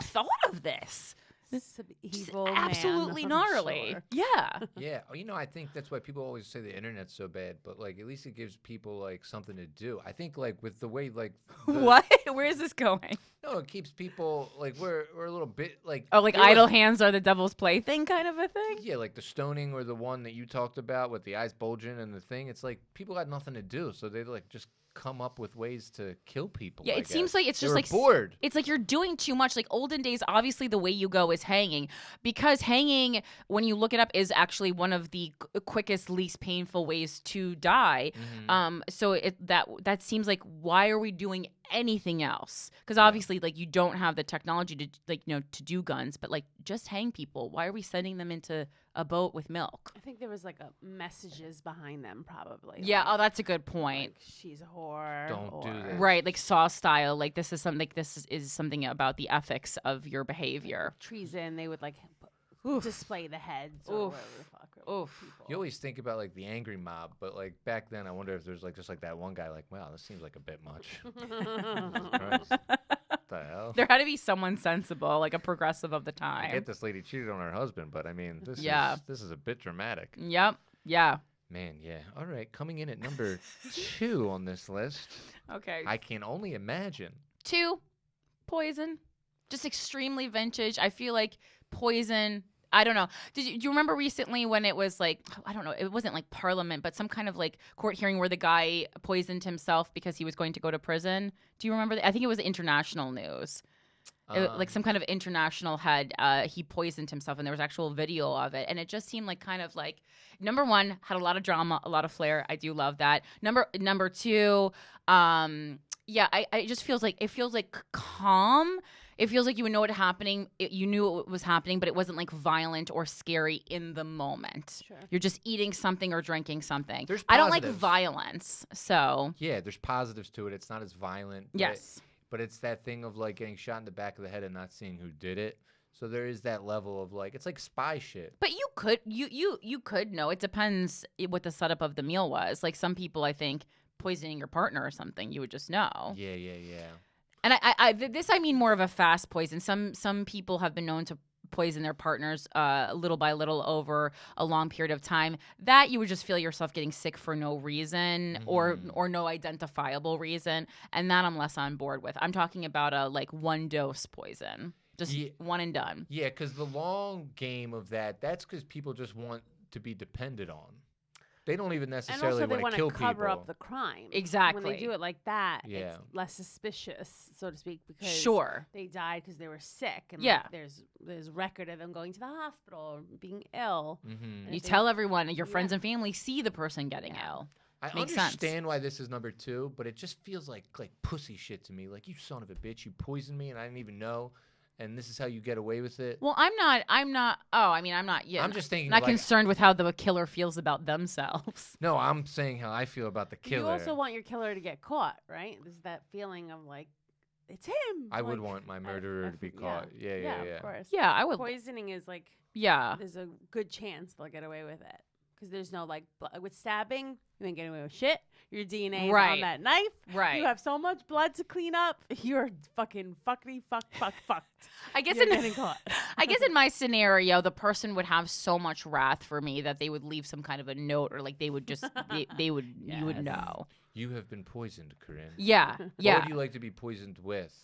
thought of this? This evil absolutely man, gnarly. Sure. Yeah. Yeah. I think that's why people always say the internet's so bad, but like at least it gives people like something to do. I think like with the way like what? Where is this going? No, it keeps people like we're a little bit like idle hands are the devil's plaything kind of a thing. Yeah, like the stoning or the one that you talked about with the eyes bulging and the thing. It's like people had nothing to do, so they like just come up with ways to kill people. Yeah, it seems like it's just like bored. It's like you're doing too much. Like olden days, obviously the way you go is hanging, because hanging, when you look it up, is actually one of the quickest, least painful ways to die. So that seems like, why are we doing anything else. Because obviously, like, you don't have the technology to, like, to do guns, but, like, just hang people. Why are we sending them into a boat with milk? I think there was, like, messages behind them, probably. Yeah, like, that's a good point. Like, she's a whore. Don't do this. Right, like Saw style. Like, this is something. This is something about the ethics of your behavior. Treason. They would, like, display the heads or whatever the fuck. People. You always think about, like, the angry mob, but, like, back then, I wonder if there's, like, just like that one guy, like, wow, this seems like a bit much. Christ. What the hell? There had to be someone sensible, like a progressive of the I time. get this lady cheated on her husband, but I mean, this is a bit dramatic. Yep. Yeah. Man, yeah. All right, coming in at number 2 on this list. Okay. I can only imagine. 2, Poison. Just extremely vintage. I feel like Poison. I don't know. Do you remember recently when it was like, I don't know, it wasn't like Parliament, but some kind of like court hearing where the guy poisoned himself because he was going to go to prison? Do you remember that? I think it was international news. Like some kind of international head, he poisoned himself, and there was actual video of it. And it just seemed like kind of like, number one, had a lot of drama, a lot of flair. I do love that. Number 2, it just feels like, calm. It feels like you would know what happening. You knew what was happening, but it wasn't like violent or scary in the moment. Sure. You're just eating something or drinking something. There's I don't like positives. violence, so. Yeah, there's positives to it. It's not as violent. Yes. But it's that thing of, like, getting shot in the back of the head and not seeing who did it. So there is that level of, like, it's like spy shit. But you could know. It depends what the setup of the meal was. Like, some people, I think, poisoning your partner or something, you would just know. Yeah. And I mean more of a fast poison. Some people have been known to poison their partners little by little over a long period of time. That you would just feel yourself getting sick for no reason or no identifiable reason, and that I'm less on board with. I'm talking about a like 1 dose poison, just one and done. Yeah, because the long game of that's because people just want to be depended on. They don't even necessarily and also want to they kill cover people. up the crime. Exactly. When they do it like that, Yeah. it's less suspicious, so to speak, because Sure. they died because they were sick. And Yeah. like, there's record of them going to the hospital or being ill. Mm-hmm. And You if they- tell everyone, your friends and family see the person getting ill. I Makes understand sense. why this is number 2, but it just feels like pussy shit to me. Like, you son of a bitch, you poisoned me and I didn't even know. And this is how you get away with it. Well, I'm not. Oh, I mean, I'm not. Yeah, I'm just thinking, not like, concerned with how the killer feels about themselves. No, I'm saying how I feel about the killer. You also want your killer to get caught, right? There's that feeling of like, it's him. I would like, want my murderer to be caught. Yeah. Of course. Yeah, I would. Poisoning is like, Yeah. there's a good chance they'll get away with it. Because there's no, like, with stabbing, you ain't getting away with shit. Your DNA is on that knife. Right. You have so much blood to clean up. You're fucking fucked. I guess You're in getting caught. I guess in my scenario, the person would have so much wrath for me that they would leave some kind of a note, or like they would just they would you would Yes. know. You have been poisoned, Corinne. Yeah. Yeah. What would you like to be poisoned with?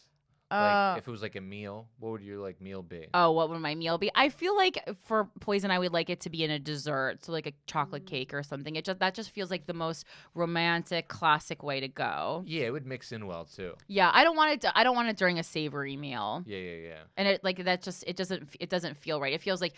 Like, if it was like a meal, what would your like meal be? Oh, what would my meal be? I feel like for poison, I would like it to be in a dessert, so like a chocolate cake or something. That just feels like the most romantic, classic way to go. Yeah, it would mix in well too. Yeah, I don't want it during a savory meal. Yeah. And it like that just it doesn't feel right. It feels like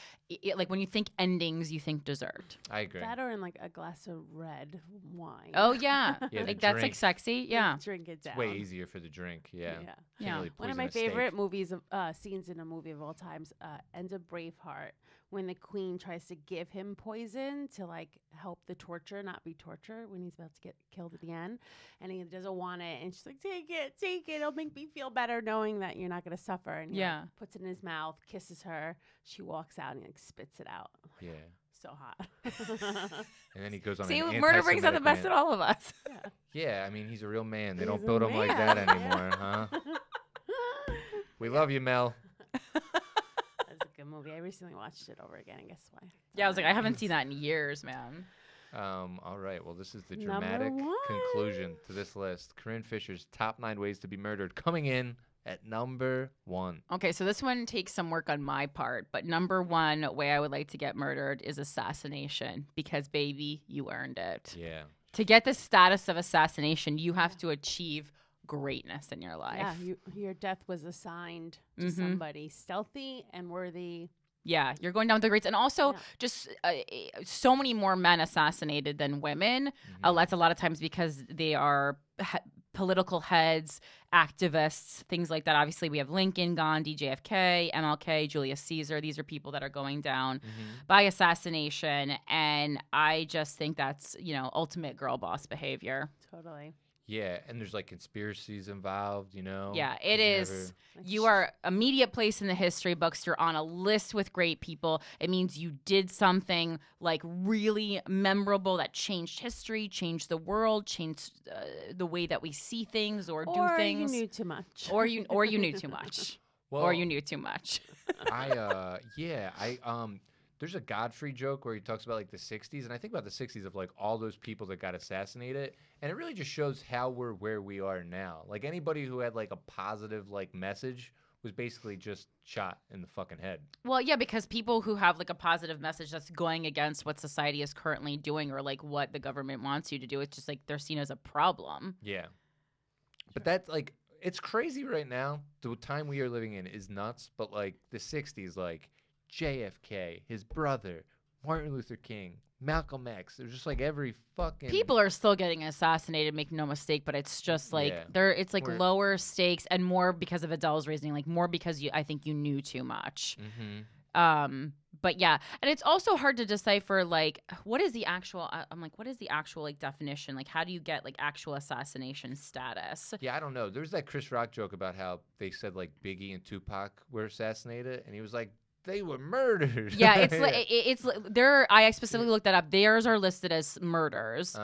like when you think endings, you think dessert. I agree. That or in like a glass of red wine. Oh yeah, Yeah, the like that's like drink. sexy. Yeah, Drink it down. It's way easier for the drink. Yeah. Yeah. Can't really One of poison my a steak. favorite movies of scenes in a movie of all times ends of Braveheart when the queen tries to give him poison to like help the torture not be torture when he's about to get killed at the end, and he doesn't want it, and she's like, take it, it'll make me feel better knowing that you're not going to suffer, and he like, puts it in his mouth, kisses her, she walks out and he like spits it out. Yeah. So hot. And then he goes on see, an murder brings out the anti-Semitic best in rant. all of us. Yeah, I mean, he's a real man. They He's don't a build him like man, that anymore, huh? We love you, Mel. That's a good movie. I recently watched it over again. I guess why. Yeah, I was like, I haven't seen that in years, man. All right. Well, this is the Number dramatic one. conclusion to this list. Corinne Fisher's top 9 ways to be murdered, coming in at number 1. Okay, so this one takes some work on my part, but number 1 way I would like to get murdered is assassination, because baby, you earned it. Yeah. To get the status of assassination, you have to achieve greatness in your life. Yeah, your death was assigned to somebody stealthy and worthy. Yeah, you're going down with the greats. And also, Yeah. just so many more men assassinated than women. That's a lot of times because they are political heads, activists, things like that. Obviously, we have Lincoln, Gandhi, JFK, MLK, Julius Caesar. These are people that are going down by assassination. And I just think that's, ultimate girl boss behavior. Totally. Yeah, and there's like conspiracies involved, Yeah, it is. You are immediate place in the history books. You're on a list with great people. It means you did something like really memorable that changed history, changed the world, changed the way that we see things or do things. Or you knew too much. Or you knew too much. Well, or you knew too much. There's a Godfrey joke where he talks about like the 60s, and I think about the 60s of like all those people that got assassinated, and it really just shows how we're where we are now. Like anybody who had like a positive like message was basically just shot in the fucking head. Well, yeah, because people who have like a positive message that's going against what society is currently doing or like what the government wants you to do, it's just like they're seen as a problem. Yeah. But that's like, it's crazy right now. The time we are living in is nuts, but like the 60s, like JFK, his brother, Martin Luther King, Malcolm X. There's just like every fucking people are still getting assassinated, make no mistake, but it's just like it's like lower stakes and more because of Adele's reasoning, like more because I think you knew too much. But yeah, and it's also hard to decipher like what is the actual what is the actual like definition? Like how do you get like actual assassination status? Yeah, I don't know. There's that Chris Rock joke about how they said like Biggie and Tupac were assassinated, and he was like, they were murdered. Yeah, it's there. I specifically looked that up. Theirs are listed as murders. In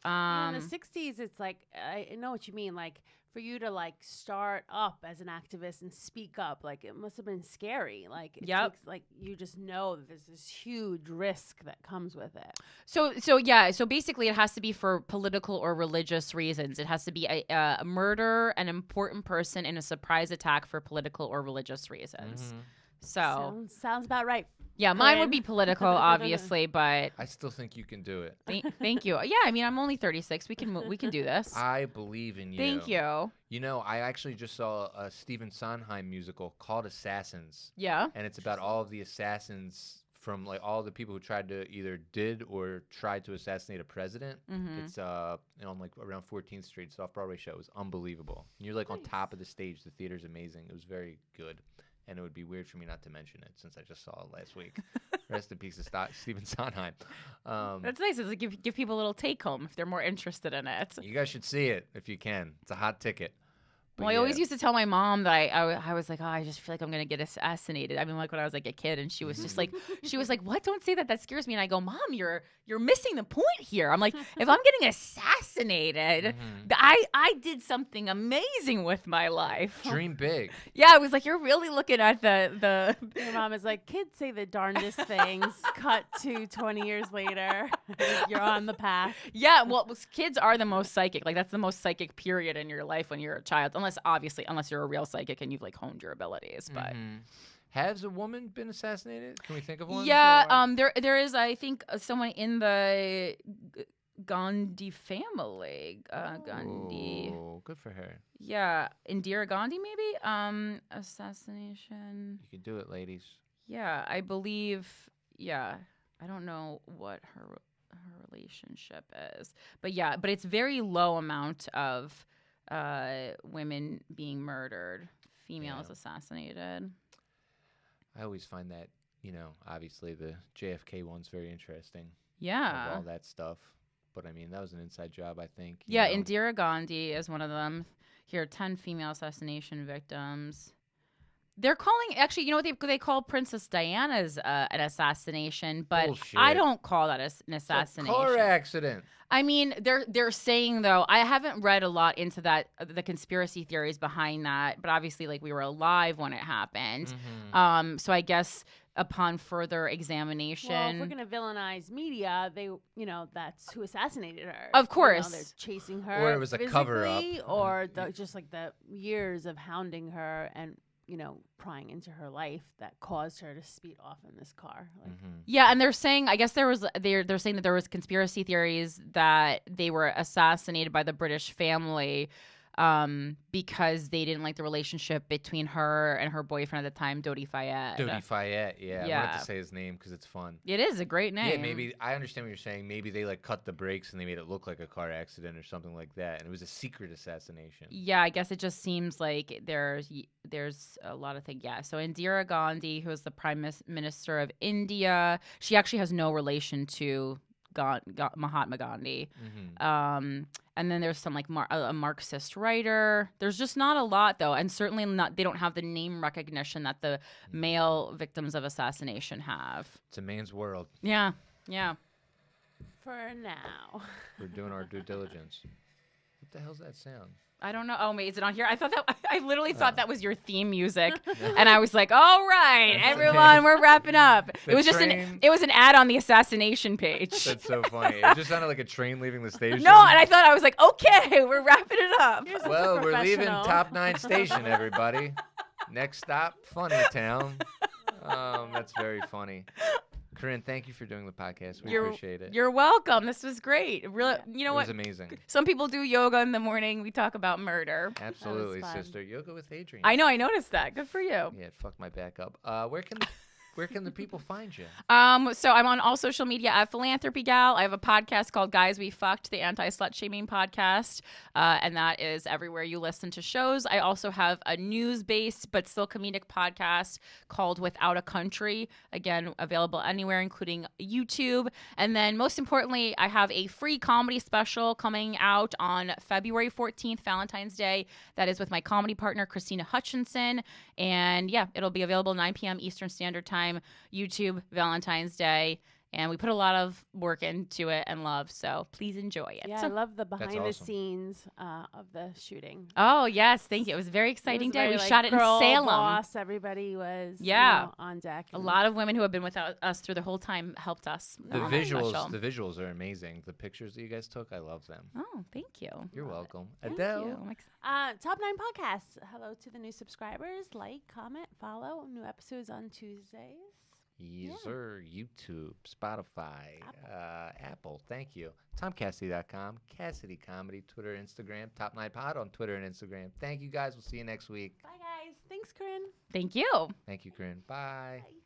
the 60s, it's like I know what you mean. Like for you to like start up as an activist and speak up, like it must have been scary. Like it takes, like you just know that there's this huge risk that comes with it. So basically, it has to be for political or religious reasons. It has to be a murder, an important person, in a surprise attack for political or religious reasons. So sounds about right. Yeah, mine would be political, obviously, but I still think you can do it. Thank you. Yeah, I mean, I'm only 36. We can do this. I believe in you. Thank you. You know, I actually just saw a Stephen Sondheim musical called Assassins. Yeah. And it's about all of the assassins from like all the people who tried to either did or tried to assassinate a president. It's on like around 14th Street. It's an off-Broadway show. It was unbelievable. And you're like on top of the stage. The theater's amazing. It was very good. And it would be weird for me not to mention it since I just saw it last week. Rest in peace to Stephen Sondheim. That's nice. It's like give people a little take home if they're more interested in it. You guys should see it if you can. It's a hot ticket. Well, I always used to tell my mom that I was like, oh, I just feel like I'm going to get assassinated. I mean, like when I was like a kid, and she was just like, what? Don't say that. That scares me. And I go, Mom, you're missing the point here. I'm like, if I'm getting assassinated, I did something amazing with my life. Dream big. Yeah, I was like, you're really looking at the. Your mom is like, kids say the darndest things. Cut to 20 years later, you're on the path. Yeah, well, kids are the most psychic. Like that's the most psychic period in your life when you're a child. Unless you're a real psychic and you've like honed your abilities, but has a woman been assassinated? Can we think of one? Yeah, there is. I think someone in the Gandhi family. Gandhi. Oh, good for her. Yeah, Indira Gandhi maybe. Assassination. You can do it, ladies. Yeah, I believe. Yeah, I don't know what her relationship is, but yeah, but it's very low amount of. Women being murdered, females assassinated. I always find that, obviously the JFK one's very interesting. Yeah. Of all that stuff. But I mean, that was an inside job, I think. Yeah, Indira Gandhi is one of them. Here, 10 female assassination victims. They're calling, actually, you know what they call Princess Diana's an assassination, but bullshit. I don't call that an assassination. It's a car accident. I mean, they're saying, though, I haven't read a lot into that, the conspiracy theories behind that, but obviously, like, we were alive when it happened. So I guess upon further examination. Well, if we're going to villainize media, that's who assassinated her. Of course. They're chasing her. Or it was a cover-up. Or just like the years of hounding her and prying into her life that caused her to speed off in this car. Yeah, and they're saying, I guess they're saying that there was conspiracy theories that they were assassinated by the British family because they didn't like the relationship between her and her boyfriend at the time, Dodi Fayed. Dodi Fayed, yeah. I Yeah. wanted to say his name because it's fun. It is a great name. Yeah, maybe I understand what you're saying. Maybe they like cut the brakes and they made it look like a car accident or something like that, and it was a secret assassination. Yeah, I guess it just seems like there's a lot of things. Yeah, so Indira Gandhi, who is the Prime Minister of India, she actually has no relation to Mahatma Gandhi. And then there's some like a Marxist writer. There's just not a lot though, and certainly not. They don't have the name recognition that the male victims of assassination have. It's a man's world. Yeah, yeah. For now. We're doing our due diligence. What the hell's that sound? I don't know. Oh, wait, is it on here? I thought I literally thought that was your theme music, and I was like, "All right, everyone, we're wrapping up." It was just an ad on the Assassination page. That's so funny. It just sounded like a train leaving the station. No, and I was like, "Okay, we're wrapping it up." Well, we're leaving Top 9 Station, everybody. Next stop, Funnytown. That's very funny. Corinne, thank you for doing the podcast. We appreciate it. You're welcome. This was great. Really, you know what? It was amazing. Some people do yoga in the morning. We talk about murder. Absolutely, sister. Yoga with Adrian. I know. I noticed that. Good for you. Yeah, it fucked my back up. Where can the people find you? So I'm on all social media at Philanthropy Gal. I have a podcast called Guys We Fucked, the anti-slut shaming podcast, and that is everywhere you listen to shows. I also have a news-based but still comedic podcast called Without a Country, again available anywhere, including YouTube. And then most importantly, I have a free comedy special coming out on February 14th, Valentine's Day. That is with my comedy partner Christina Hutchinson, and yeah, it'll be available 9 p.m. Eastern Standard Time. YouTube, Valentine's Day, and we put a lot of work into it and love, so please enjoy it. Yeah, I love the behind the scenes of the shooting. Oh yes, thank you. It was a very exciting day. We shot it in girl Salem. Boss, everybody was on deck. A lot of women who have been with us through the whole time helped us. The visuals are amazing. The pictures that you guys took, I love them. Oh, thank you. You're welcome. Thank Adele. you. Top 9 Podcasts. Hello to the new subscribers. Like, comment, follow. New episodes on Tuesdays. Yes, sir. YouTube, Spotify, Apple. Thank you. TomCassidy.com, Cassidy Comedy, Twitter, Instagram, Top 9 Pod on Twitter and Instagram. Thank you guys. We'll see you next week. Bye, guys. Thanks, Corinne. Thank you. Thank you, Corinne. Bye. Bye.